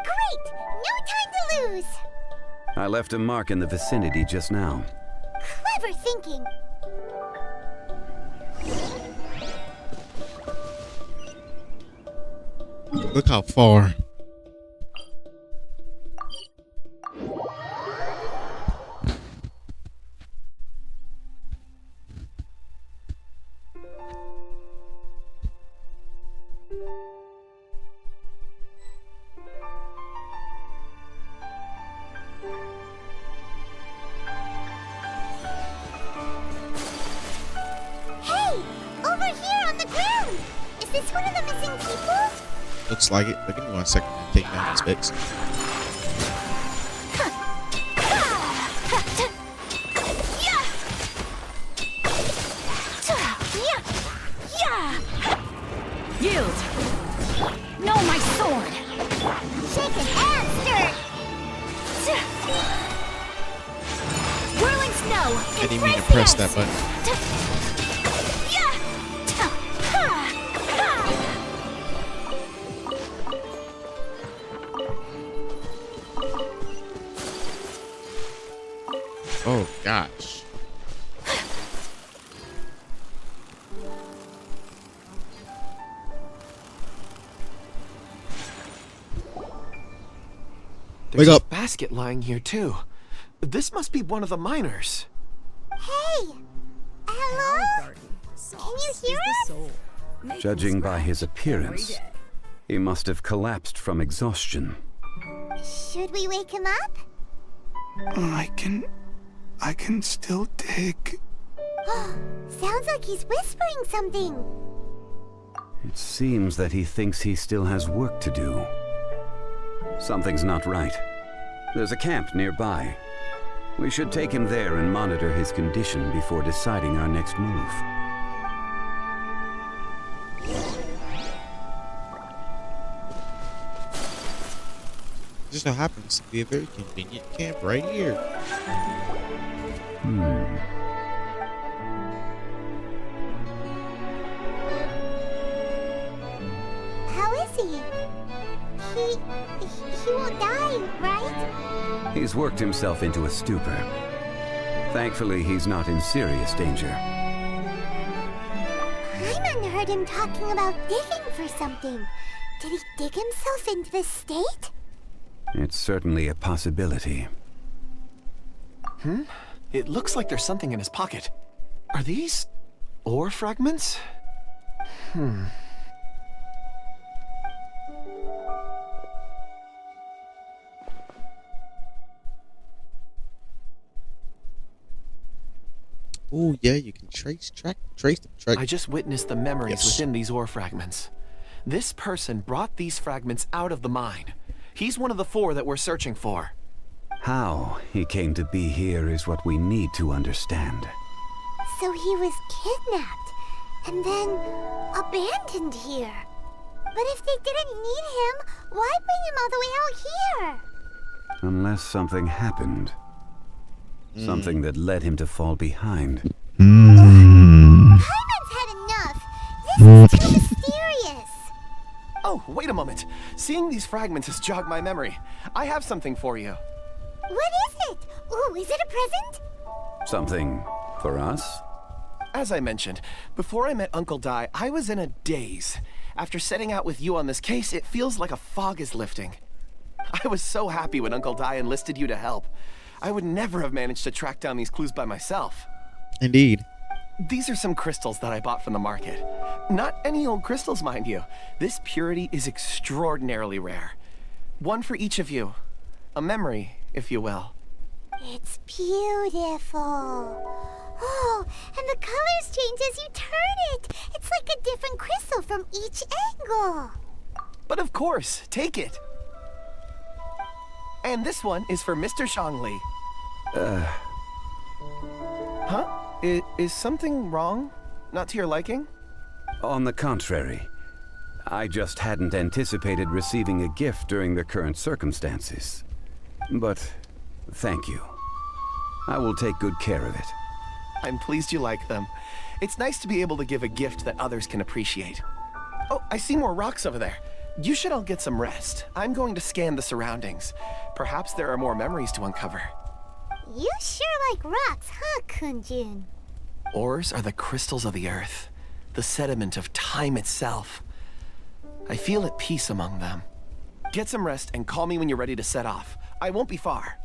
Great! No time to lose! I left a mark in the vicinity just now. Clever thinking. Look how far. Hey! Over here on the ground! Is this one of the missing people? Looks like it. But give me 1 second to take down these bits. Yield! No, my sword! Shaken and stirred! Whirling snow! I didn't mean to press that button. Oh gosh. There's Wake a up. basket lying here too. This must be one of the miners. Hey! Hello? Can you hear us? Judging by his appearance, he must have collapsed from exhaustion. Should we wake him up? I can still dig. Sounds like he's whispering something. It seems that he thinks he still has work to do. Something's not right. There's a camp nearby. We should take him there and monitor his condition before deciding our next move. Just so happens to be a very convenient camp right here. How is he? He won't die, right? He's worked himself into a stupor. Thankfully, he's not in serious danger. Paimon heard him talking about digging for something. Did he dig himself into this state? It's certainly a possibility. It looks like there's something in his pocket. Are these ore fragments? Oh yeah, you can trace them. I just witnessed the memories within these ore fragments. This person brought these fragments out of the mine. He's one of the 4 that we're searching for. How he came to be here is what we need to understand. So he was kidnapped and then abandoned here. But if they didn't need him, why bring him all the way out here? Unless something happened. Something that led him to fall behind. Paimon's had enough. This is too mysterious. Oh, wait a moment. Seeing these fragments has jogged my memory. I have something for you. What is it? Ooh, is it a present? Something for us? As I mentioned, before I met Uncle Dai, I was in a daze. After setting out with you on this case, it feels like a fog is lifting. I was so happy when Uncle Dai enlisted you to help. I would never have managed to track down these clues by myself. Indeed. These are some crystals that I bought from the market. Not any old crystals, mind you. This purity is extraordinarily rare. One for each of you. A memory, if you will. It's beautiful. Oh, and the colors change as you turn it. It's like a different crystal from each angle. But of course, take it. And this one is for Mr. Shangli. Huh? Is something wrong? Not to your liking? On the contrary. I just hadn't anticipated receiving a gift during the current circumstances. But thank you. I will take good care of it. I'm pleased you like them. It's nice to be able to give a gift that others can appreciate. Oh, I see more rocks over there. You should all get some rest. I'm going to scan the surroundings. Perhaps there are more memories to uncover. You sure like rocks, huh, Kunjun? Ores are the crystals of the earth, the sediment of time itself. I feel at peace among them. Get some rest and call me when you're ready to set off. I won't be far.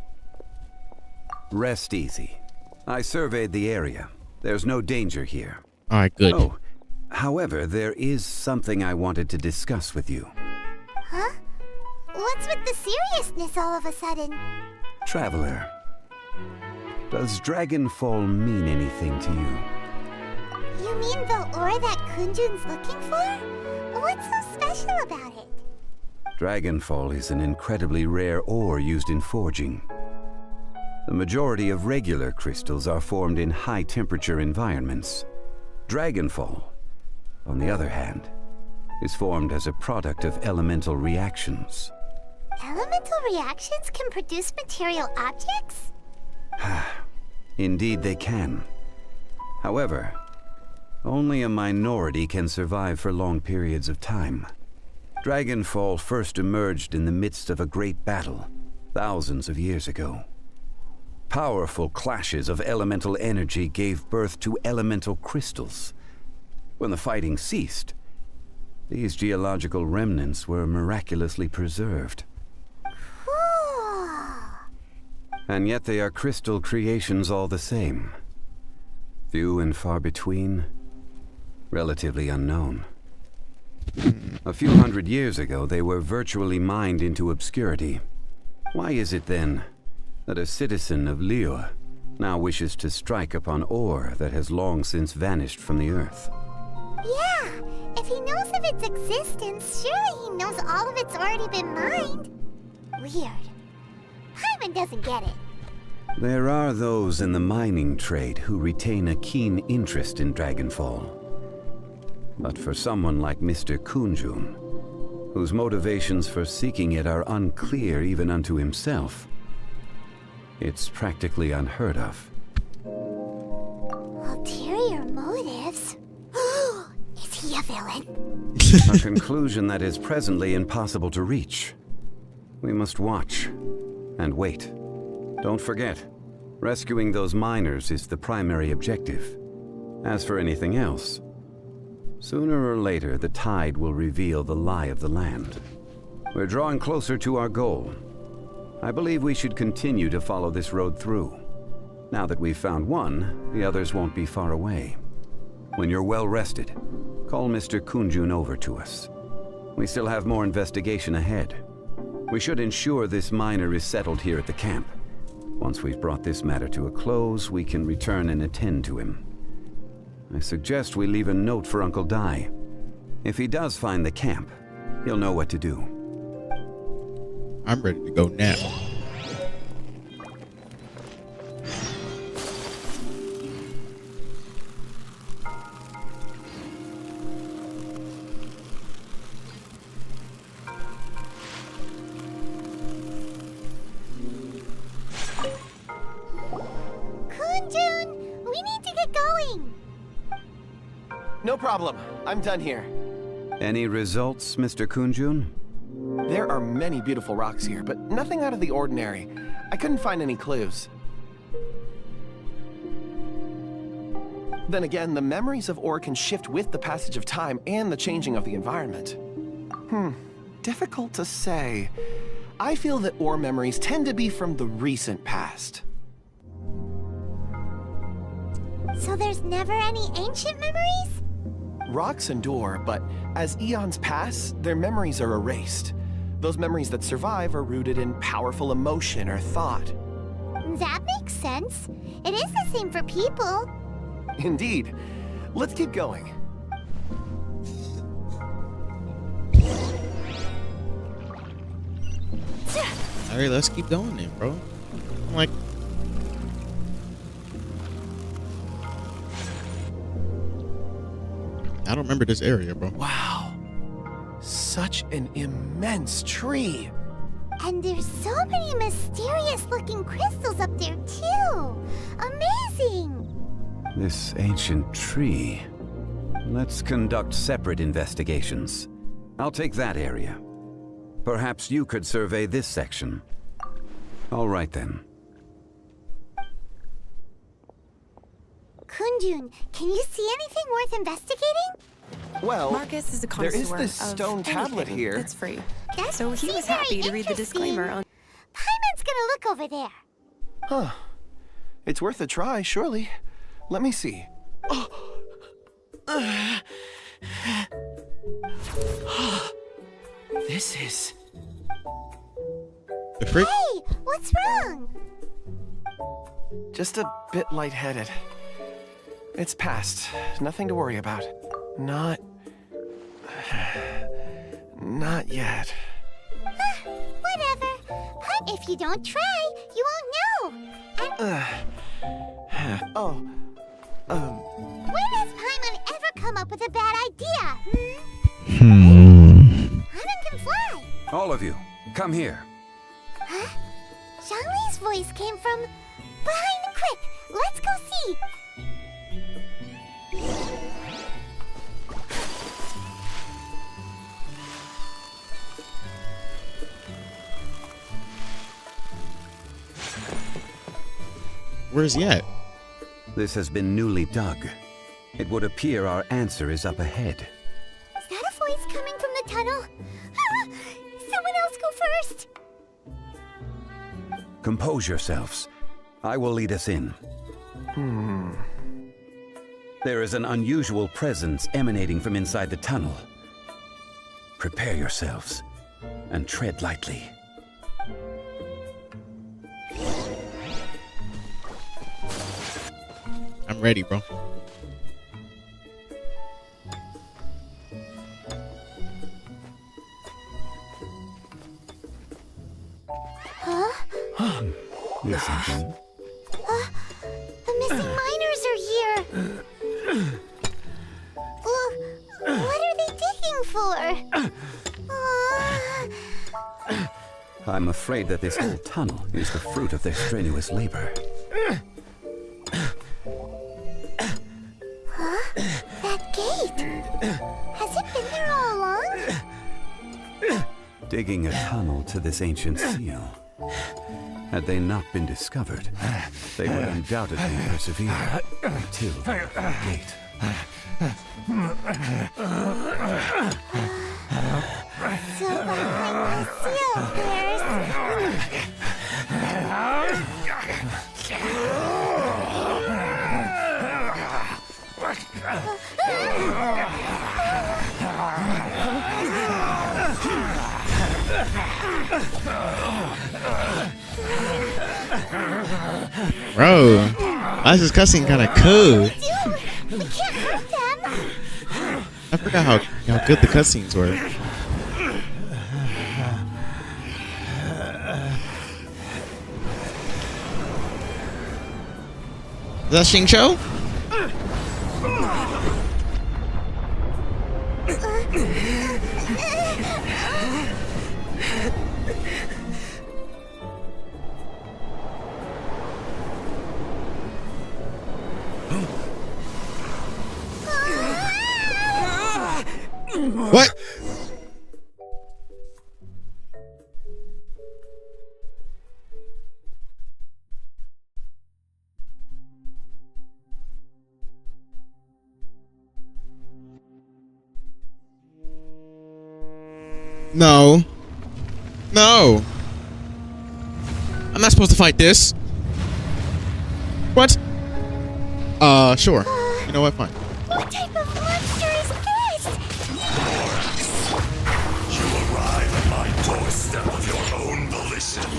Rest easy. I surveyed the area. There's no danger here. All right, good. Oh, however, there is something I wanted to discuss with you. Huh? What's with the seriousness all of a sudden? Traveler, does Dragonfall mean anything to you? You mean the ore that Kunjun's looking for? What's so special about it? Dragonfall is an incredibly rare ore used in forging. The majority of regular crystals are formed in high-temperature environments. Dragonfall, on the other hand, is formed as a product of elemental reactions. Elemental reactions can produce material objects? Indeed they can. However, only a minority can survive for long periods of time. Dragonfall first emerged in the midst of a great battle, thousands of years ago. Powerful clashes of elemental energy gave birth to elemental crystals. When the fighting ceased, these geological remnants were miraculously preserved. Cool. And yet they are crystal creations all the same. Few and far between, relatively unknown. A few hundred years ago, they were virtually mined into obscurity. Why is it, then, that a citizen of Liyue now wishes to strike upon ore that has long since vanished from the earth? Yeah, if he knows of its existence, surely he knows all of it's already been mined. Weird. Paimon doesn't get it. There are those in the mining trade who retain a keen interest in Dragonfall. But for someone like Mr. Kunjun, whose motivations for seeking it are unclear even unto himself, it's practically unheard of. Ulterior motives? Is he a villain? A conclusion that is presently impossible to reach. We must watch and wait. Don't forget, rescuing those miners is the primary objective. As for anything else, sooner or later the tide will reveal the lie of the land. We're drawing closer to our goal. I believe we should continue to follow this road through. Now that we've found one, the others won't be far away. When you're well rested, call Mr. Kunjun over to us. We still have more investigation ahead. We should ensure this miner is settled here at the camp. Once we've brought this matter to a close, we can return and attend to him. I suggest we leave a note for Uncle Dai. If he does find the camp, he'll know what to do. I'm ready to go now. Kunjun, we need to get going. No problem. I'm done here. Any results, Mr. Kunjun? There are many beautiful rocks here, but nothing out of the ordinary. I couldn't find any clues. Then again, the memories of ore can shift with the passage of time and the changing of the environment. Difficult to say. I feel that ore memories tend to be from the recent past. So there's never any ancient memories? Rocks endure, but as eons pass, their memories are erased. Those memories that survive are rooted in powerful emotion or thought. That makes sense. It is the same for people. Indeed. Let's keep going. Alright, let's keep going then, bro. I'm like... I don't remember this area, bro. Wow. Such an immense tree. And there's so many mysterious looking crystals up there too. Amazing. This ancient tree. Let's conduct separate investigations. I'll take that area. Perhaps you could survey this section. All right then. Kunjun, can you see anything worth investigating? Well, Marcus is a there is connoisseur this of stone tablet anything here. that's free. That So he was seems very happy to read the interesting. disclaimer on. Paimon's gonna look over there. Huh. It's worth a try, surely. Let me see. This is... The freak? Hey, what's wrong? just a bit lightheaded. It's past. Nothing to worry about. Not yet. Whatever. But if you don't try, you won't know. And when has Paimon ever come up with a bad idea? Paimon can fly. All of you, come here. Huh? Zhongli's voice came from behind. Quick, let's go see. Where's he at? This has been newly dug. It would appear our answer is up ahead. Is that a voice coming from the tunnel? Someone else go first. Compose yourselves. I will lead us in. There is an unusual presence emanating from inside the tunnel. Prepare yourselves and tread lightly. I'm ready, bro. Huh? Listen. The missing miners are here. What are they digging for? I'm afraid that this whole tunnel is the fruit of their strenuous labor. Huh? That gate. Has it been there all along? Digging a tunnel to this ancient seal. Had they not been discovered, they would undoubtedly persevere until the gate. So behind the seal, Bro, why is this cutscene kind of cool? We can't hurt them. I forgot how good the cutscenes were. Is that Xingqiu? What? No. No. I'm not supposed to fight this. What? Sure. You know what? Fine. What type of monster is this? You arrive at my doorstep of your own volition.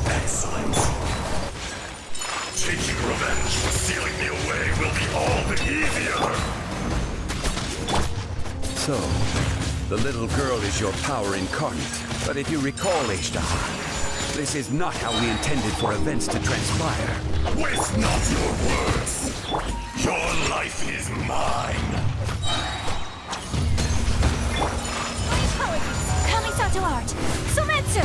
Excellent. Taking revenge for sealing me away will be all the easier. So, the little girl is your power incarnate. But if you recall, Ashtar, this is not how we intended for events to transpire. Waste not your words. Your life is mine. Kamisato art. Sumetsu.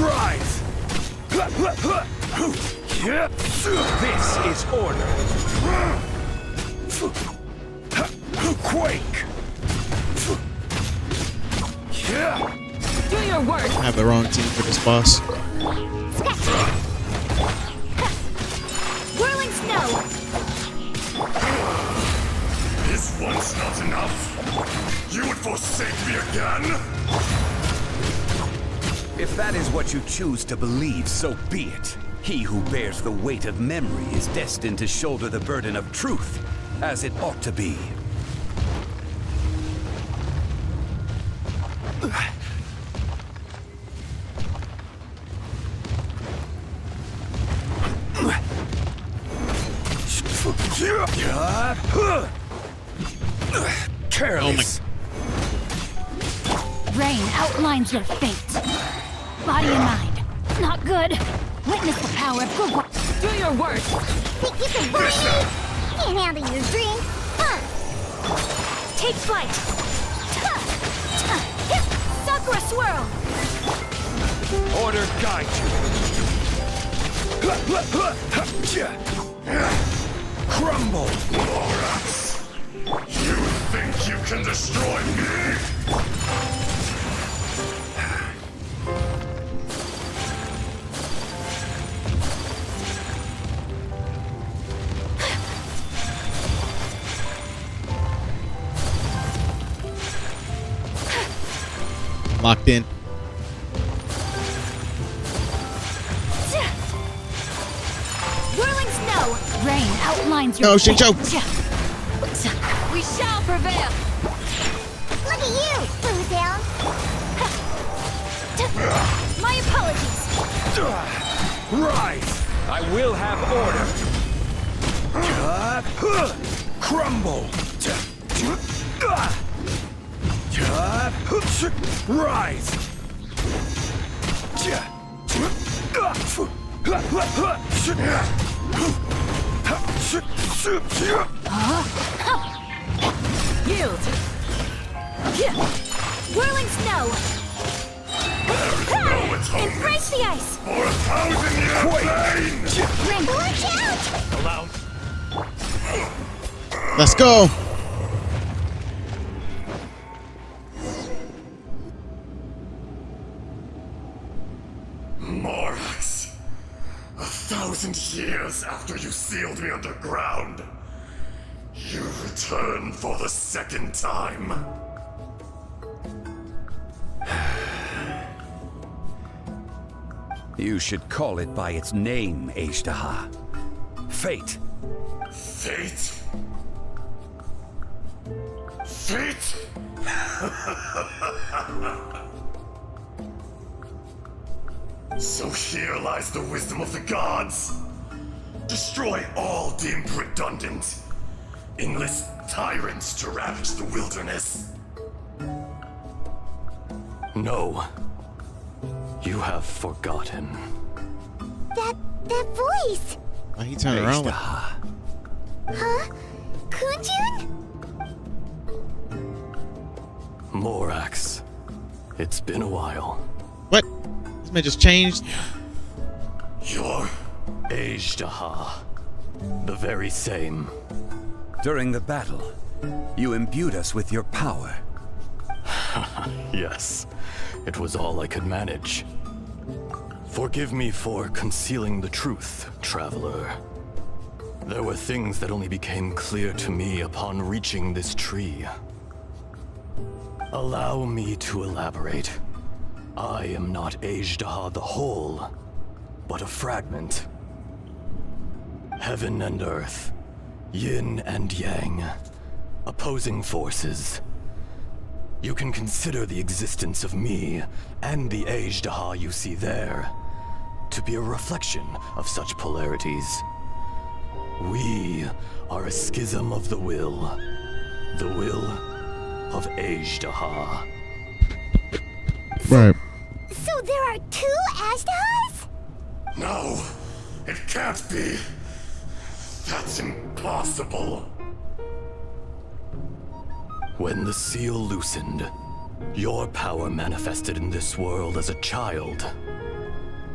Rise! This is order. Quake! Do your work. I have the wrong team for this boss. Whirling snow. Is once not enough? You would forsake me again? If that is what you choose to believe, so be it. He who bears the weight of memory is destined to shoulder the burden of truth, as it ought to be. Careless. Rain outlines your fate. Body and mind. Not good. Witness the power of good work. Do your work. Think you can bully me? Can't handle your drink. Take flight. Sakura swirl. Order guide you. Crumble. Lorax. You think you can destroy me? Locked in. Whirling snow. Rain outlines your No, fate. Xingqiu. We prevail. Look at you, Blue Down. My apologies. Rise! I will have order. Crumble! Rise! Yield. Whirling snow. Embrace the ice. For 1,000 years pain! Watch out! Allow. Let's go. Morax, 1,000 years after you sealed me underground, you return for the second time. You should call it by its name, Ashtaha. Fate. Fate? Fate? So here lies the wisdom of the gods. Destroy all deemed redundant. Enlist tyrants to ravage the wilderness. No. You have forgotten. That voice! Why he turned around? Huh? Kunjun? Morax. It's been a while. What? This man just changed. You're Ashtaha. The very same. During the battle, you imbued us with your power. Yes. It was all I could manage. Forgive me for concealing the truth, traveler. There were things that only became clear to me upon reaching this tree. Allow me to elaborate. I am not Ashtaha the whole, but a fragment. Heaven and earth, yin and yang, opposing forces. You can consider the existence of me and the Ashtaha you see there to be a reflection of such polarities. We are a schism of the will of Ashtaha. Right. So there are two Ashtahas? No, it can't be. That's impossible. When the seal loosened, your power manifested in this world as a child.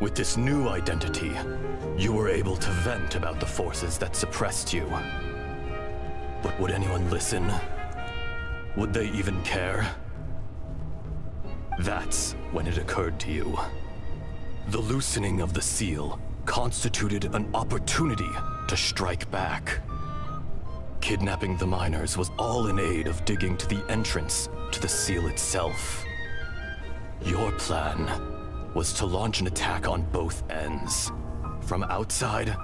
With this new identity, you were able to vent about the forces that suppressed you. But would anyone listen? Would they even care? That's when it occurred to you. The loosening of the seal constituted an opportunity to strike back. Kidnapping the miners was all in aid of digging to the entrance to the seal itself. Your plan was to launch an attack on both ends, from outside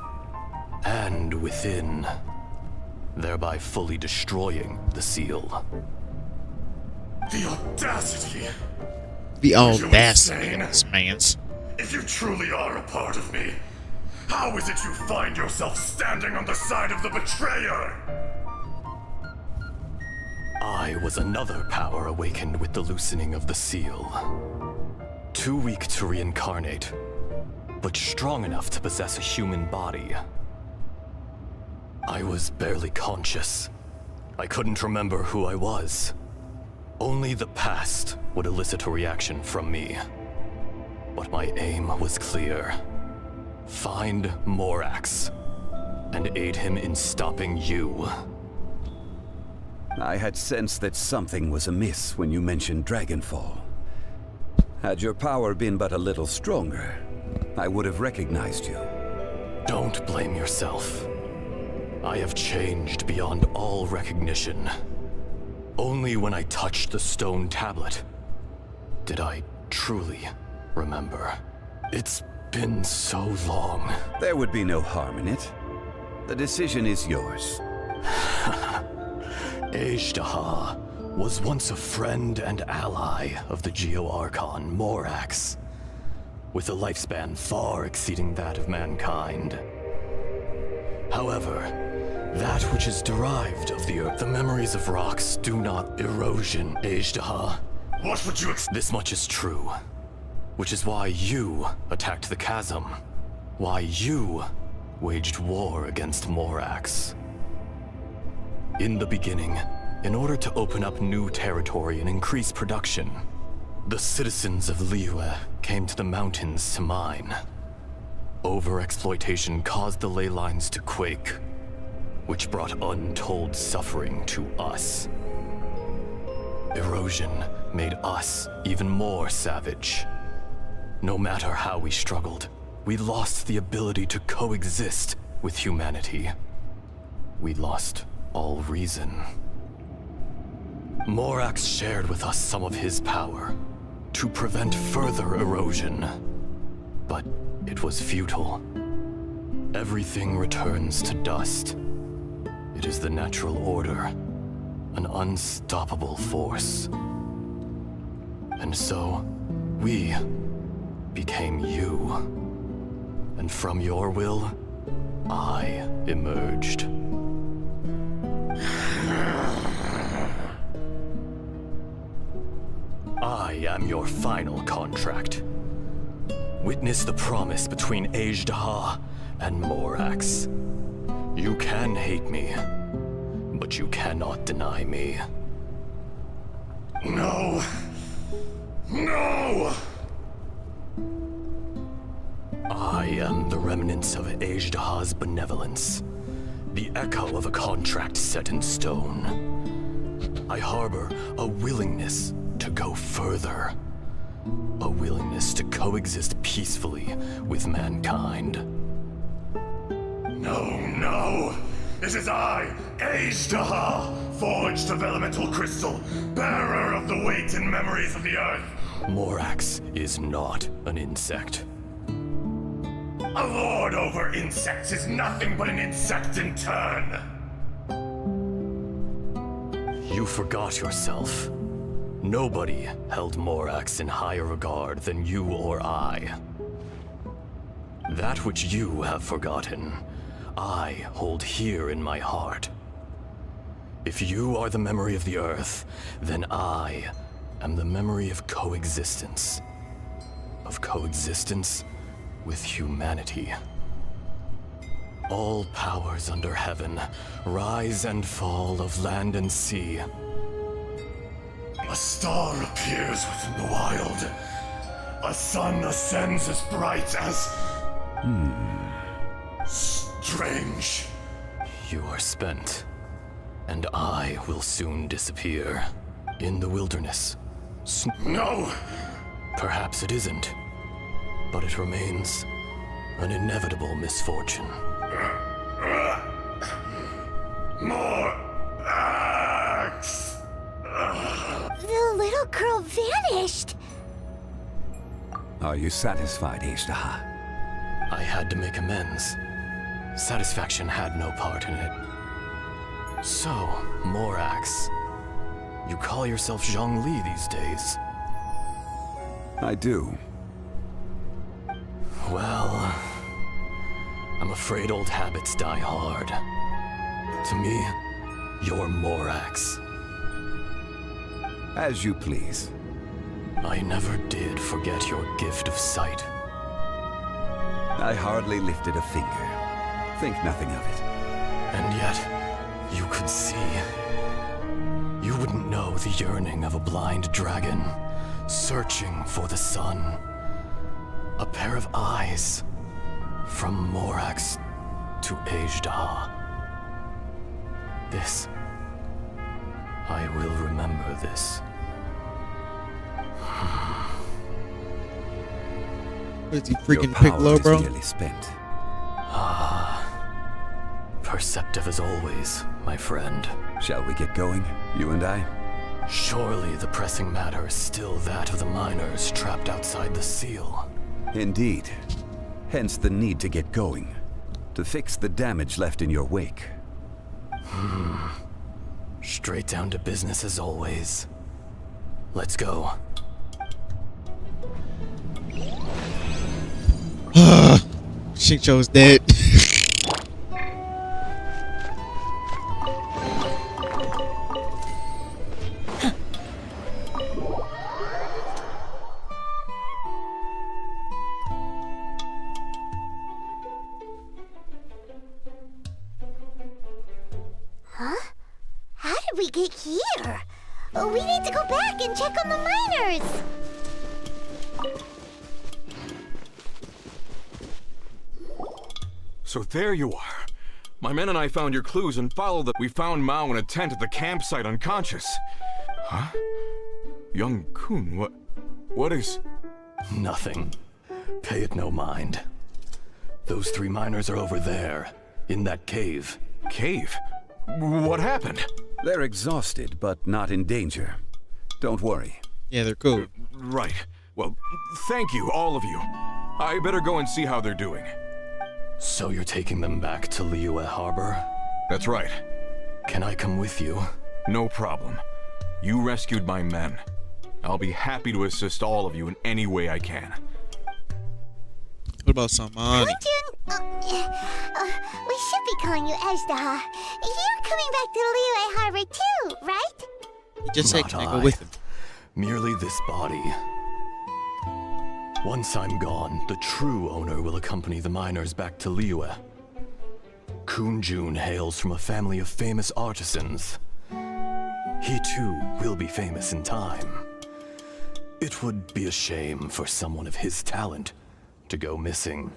and within, thereby fully destroying the seal. The audacity! The Are you audacity, insane? mans. If you truly are a part of me, how is it you find yourself standing on the side of the betrayer? I was another power awakened with the loosening of the seal. Too weak to reincarnate, but strong enough to possess a human body. I was barely conscious. I couldn't remember who I was. Only the past would elicit a reaction from me. But my aim was clear. Find Morax, and aid him in stopping you. I had sensed that something was amiss when you mentioned Dragonfall. Had your power been but a little stronger, I would have recognized you. Don't blame yourself. I have changed beyond all recognition. Only when I touched the stone tablet did I truly remember. It's been so long. There would be no harm in it. The decision is yours. Ajdaha was once a friend and ally of the Geo-Archon Morax, with a lifespan far exceeding that of mankind. However, that which is derived of the earth, the memories of rocks do not erosion, Ajdaha. What would you This much is true, which is why you attacked the chasm, why you waged war against Morax. In the beginning, in order to open up new territory and increase production, the citizens of Liyue came to the mountains to mine. Overexploitation caused the ley lines to quake, which brought untold suffering to us. Erosion made us even more savage. No matter how we struggled, we lost the ability to coexist with humanity. We lost all reason. Morax shared with us some of his power to prevent further erosion, but it was futile. Everything returns to dust. It is the natural order, an unstoppable force. And so, we became you. And from your will, I emerged. I am your final contract. Witness the promise between Ajdaha and Morax. You can hate me, but you cannot deny me. No! No! I am the remnants of Ajdaha's benevolence, the echo of a contract set in stone. I harbor a willingness to go further, a willingness to coexist peacefully with mankind. No, no! It is I, Ajdaha, forged of elemental crystal, bearer of the weight and memories of the earth. Morax is not an insect. A lord over insects is nothing but an insect in turn. You forgot yourself. Nobody held Morax in higher regard than you or I. That which you have forgotten, I hold here in my heart. If you are the memory of the earth, then I am the memory of coexistence. Of coexistence with humanity. All powers under heaven, rise and fall of land and sea. A star appears within the wild. A sun ascends as bright as... Strange. You are spent, and I will soon disappear. In the wilderness. No! Perhaps it isn't, but it remains an inevitable misfortune. More axe! The little girl vanished! Are you satisfied, Ajdaha? I had to make amends. Satisfaction had no part in it. So, Morax, you call yourself Zhongli these days? I do. Well, I'm afraid old habits die hard. To me, you're Morax. As you please. I never did forget your gift of sight. I hardly lifted a finger. Think nothing of it. And yet, you could see. You wouldn't know the yearning of a blind dragon, searching for the sun. A pair of eyes, from Morax to Ajdaha. This, I will remember this. Is he freaking Piccolo, bro? Nearly spent. Perceptive as always, my friend. Shall we get going, you and I? Surely the pressing matter is still that of the miners trapped outside the seal. Indeed. Hence the need to get going. To fix the damage left in your wake. Straight down to business as always. Let's go. Shincho's dead. Huh? How did we get here? We need to go back and check on the miners. So there you are. My men and I found your clues and followed them. We found Mao in a tent at the campsite unconscious. Huh? Young Kun, what is... Nothing. Pay it no mind. Those 3 miners are over there, in that cave. Cave? What happened? They're exhausted, but not in danger. Don't worry. Yeah, they're cool. Right. Well, thank you, all of you. I better go and see how they're doing. So you're taking them back to Liyue Harbor? That's right. Can I come with you? No problem. You rescued my men. I'll be happy to assist all of you in any way I can. What about some money? We should be calling you Ezra. You're coming back to Liyue Harbor too, right? He just said, Not can I I. go with him? Merely this body. Once I'm gone, the true owner will accompany the miners back to Liyue. Kun Jun hails from a family of famous artisans. He too will be famous in time. It would be a shame for someone of his talent to go missing.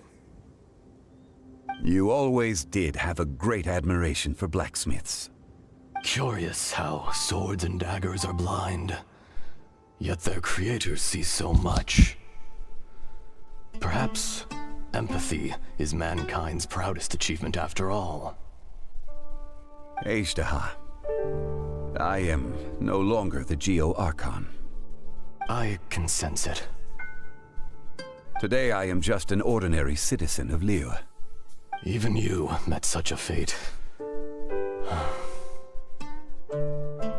You always did have a great admiration for blacksmiths. Curious how swords and daggers are blind, yet their creators see so much. Perhaps empathy is mankind's proudest achievement after all. Ejdaha, I am no longer the Geo Archon. I can sense it. Today I am just an ordinary citizen of Liyue. Even you met such a fate.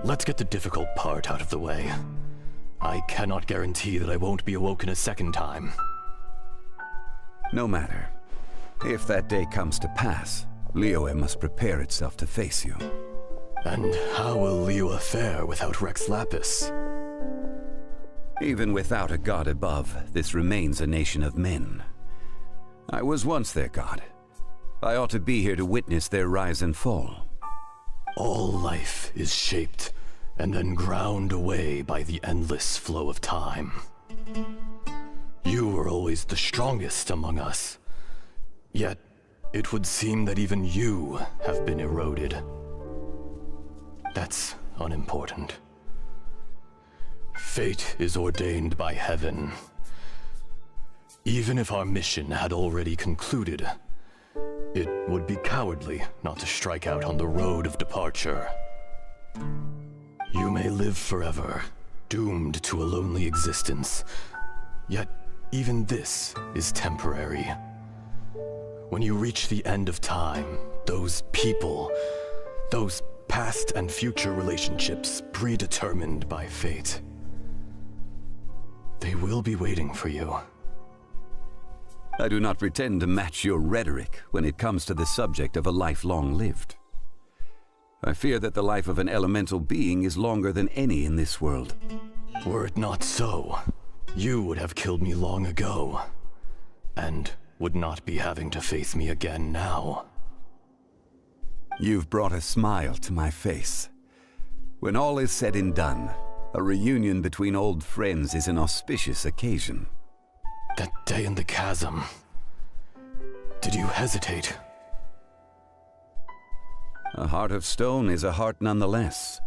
Let's get the difficult part out of the way. I cannot guarantee that I won't be awoken a second time. No matter. If that day comes to pass, Liyue must prepare itself to face you. And how will Liyue fare without Rex Lapis? Even without a god above, this remains a nation of men. I was once their god. I ought to be here to witness their rise and fall. All life is shaped and then ground away by the endless flow of time. You were always the strongest among us. Yet, it would seem that even you have been eroded. That's unimportant. Fate is ordained by heaven. Even if our mission had already concluded, it would be cowardly not to strike out on the road of departure. You may live forever, doomed to a lonely existence, yet even this is temporary. When you reach the end of time, those people, those past and future relationships predetermined by fate, they will be waiting for you. I do not pretend to match your rhetoric when it comes to the subject of a life long lived. I fear that the life of an elemental being is longer than any in this world. Were it not so, you would have killed me long ago, and would not be having to face me again now. You've brought a smile to my face. When all is said and done, a reunion between old friends is an auspicious occasion. That day in the chasm, did you hesitate? A heart of stone is a heart nonetheless.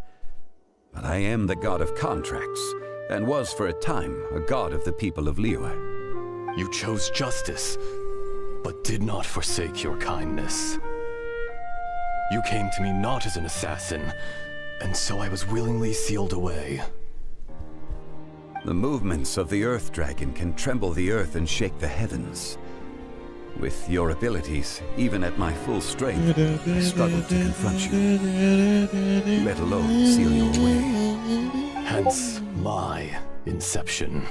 But I am the god of contracts, and was for a time a god of the people of Liyue. You chose justice, but did not forsake your kindness. You came to me not as an assassin, and so I was willingly sealed away. The movements of the Earth Dragon can tremble the earth and shake the heavens. With your abilities, even at my full strength, I struggle to confront you, let alone seal you away. Hence my inception.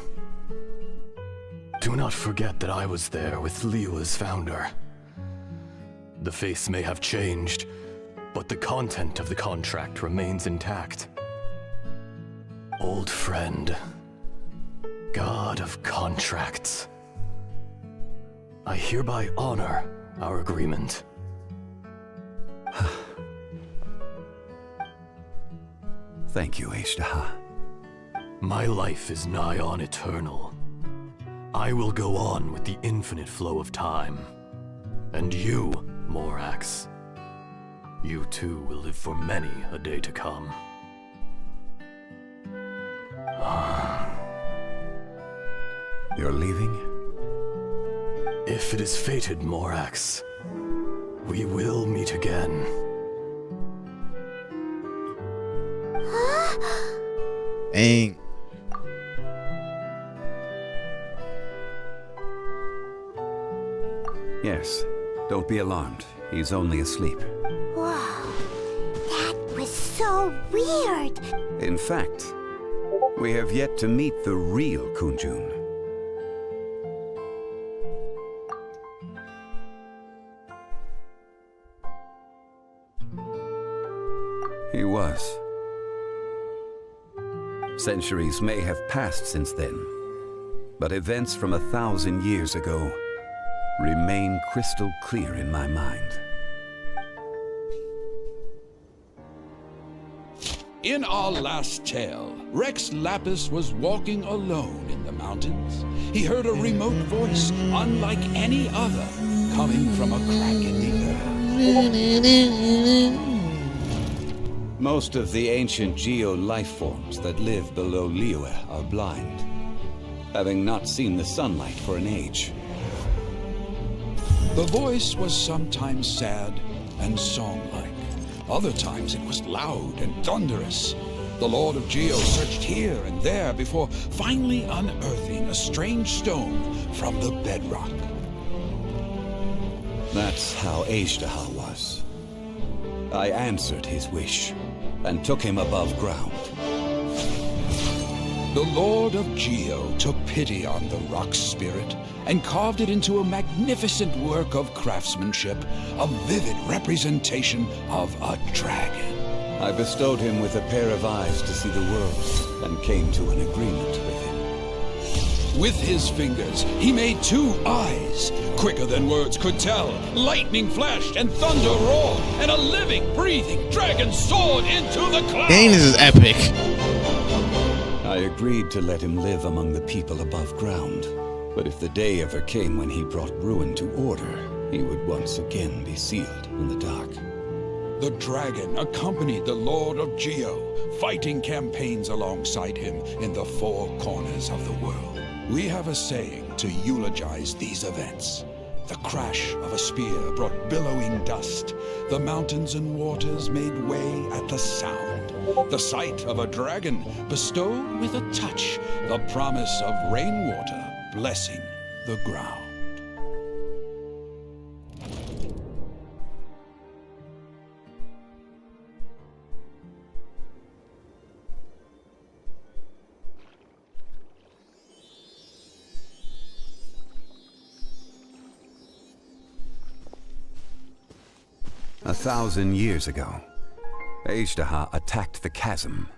Do not forget that I was there with Liyue's founder. The face may have changed, but the content of the contract remains intact. Old friend, God of contracts, I hereby honor our agreement. Thank you, Ashtaha. My life is nigh on eternal. I will go on with the infinite flow of time. And you, Morax, you too will live for many a day to come. You're leaving? If it is fated, Morax, we will meet again. Dang. Yes. Don't be alarmed. He's only asleep. Wow, that was so weird. In fact, we have yet to meet the real Kunjun. He was. Centuries may have passed since then, but events from 1,000 years ago remain crystal clear in my mind. In our last tale, Rex Lapis was walking alone in the mountains. He heard a remote voice, unlike any other, coming from a crack in the earth. Most of the ancient geo life forms that live below Liyue are blind, having not seen the sunlight for an age. The voice was sometimes sad and song-like. Other times it was loud and thunderous. The Lord of Geo searched here and there before finally unearthing a strange stone from the bedrock. That's how Ashtaha was. I answered his wish and took him above ground. The Lord of Geo took pity on the rock spirit and carved it into a magnificent work of craftsmanship, a vivid representation of a dragon. I bestowed him with a pair of eyes to see the world and came to an agreement with him. With his fingers, he made 2 eyes. Quicker than words could tell, lightning flashed and thunder roared, and a living, breathing dragon soared into the clouds. Dang, this is epic. I agreed to let him live among the people above ground. But if the day ever came when he brought ruin to order, he would once again be sealed in the dark. The dragon accompanied the Lord of Geo, fighting campaigns alongside him in the 4 corners of the world. We have a saying to eulogize these events. The crash of a spear brought billowing dust. The mountains and waters made way at the sound. The sight of a dragon bestowed with a touch the promise of rainwater blessing the ground. A 1,000 years ago, Ashtaha attacked the chasm.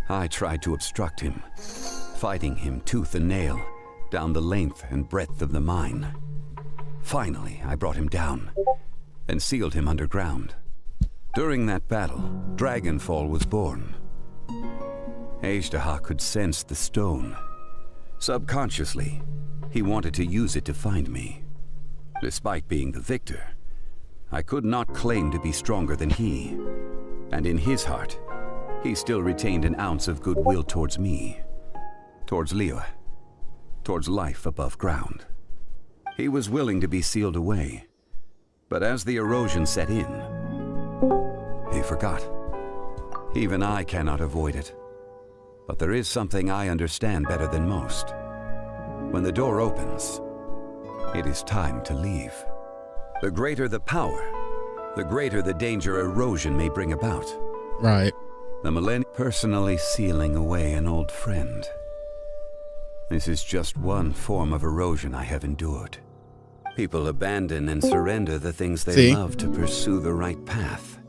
I tried to obstruct him, fighting him tooth and nail down the length and breadth of the mine. Finally, I brought him down and sealed him underground. During that battle, Dragonfall was born. Ashtaha could sense the stone. Subconsciously, he wanted to use it to find me. Despite being the victor, I could not claim to be stronger than he. And in his heart, he still retained an ounce of goodwill towards me. Towards Liyue. Towards life above ground. He was willing to be sealed away. But as the erosion set in, he forgot. Even I cannot avoid it. But there is something I understand better than most. When the door opens, it is time to leave. The greater the power, the greater the danger erosion may bring about. Right. The millennium personally sealing away an old friend. This is just one form of erosion I have endured. People abandon and surrender the things they love to pursue the right path.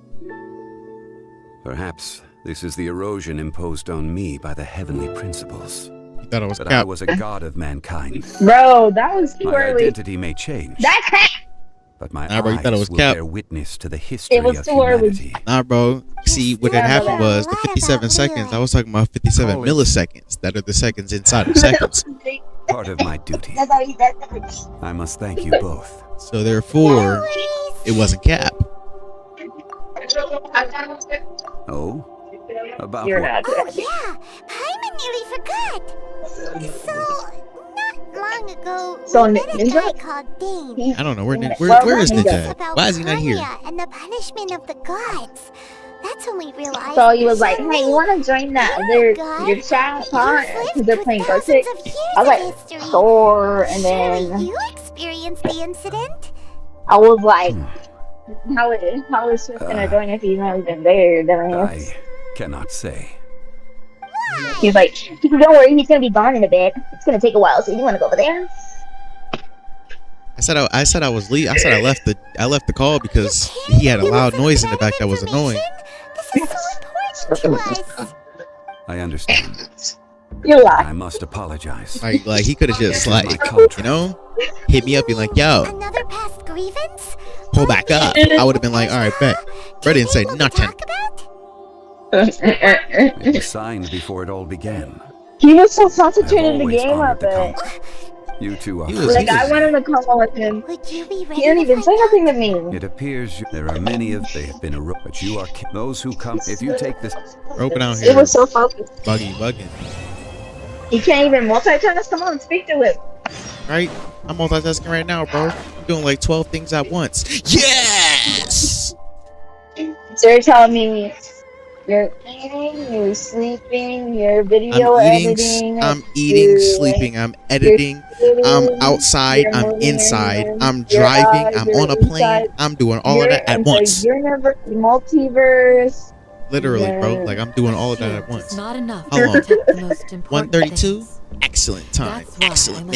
Perhaps this is the erosion imposed on me by the heavenly principles. You thought I was That I was a god of mankind. Bro, that was too My early. identity may change, That's Cap. but my Nah, bro, you thought it eyes was will Cap. bear witness to the history It was of too early. humanity. Nah, bro. See, what had happened was the 57 seconds. I was talking about 57 milliseconds. That are the seconds inside of seconds. Part of my duty. I must thank you both. So therefore, it wasn't Cap. Oh? About You're what? not. Oh yeah, Paimon nearly forgot. So, not long ago, So we met a Ninja? guy called Dane. I don't know where Well, where is Ninja? Ninja? About Why is he not here? Kanya and the punishment of the gods. That's when we realized. So he was like, suddenly, hey, you want to join that you're other a god. your chat, huh? You've Because they're lived playing through Gothic. thousands of years I was of like, history. sure. And Surely then you experienced the incident. I was like, how is she gonna join if he's not even there? I cannot say. He's like, don't worry, he's gonna be gone in a bit. It's gonna take a while, so you want to go over there? I said I was I said I left the call because he had a loud noise in the back that was annoying. This is so important to us. I understand. You're lying. I must apologize. Like he could have just like, you know, hit me up and like, yo, Another past grievance? pull back up. I would have been like, all right, bet. Bro didn't say nothing. It was signed before it all began. He was so concentrated in the always game, I honored the bet. You two are Like, I wanted to come on with him. Would you be ready? He didn't even say nothing to me. It appears there are many of they have been but you are those who come. If you take this, Broken out here. It was so focused. Bugging. He can't even multitask. Come on, speak to him. Right? I'm multitasking right now, bro. I'm doing like 12 things at once. Yes! They're telling me you're eating, you're sleeping, you're video editing. I'm eating, sleeping, I'm editing, I'm outside, I'm inside, I'm driving, I'm on a plane, I'm doing all of that at once. Multiverse. Literally, bro. Like I'm doing all of that at once. Not enough How long? to protect the most important 132? things. Excellent time. That's why I Excellent must minute.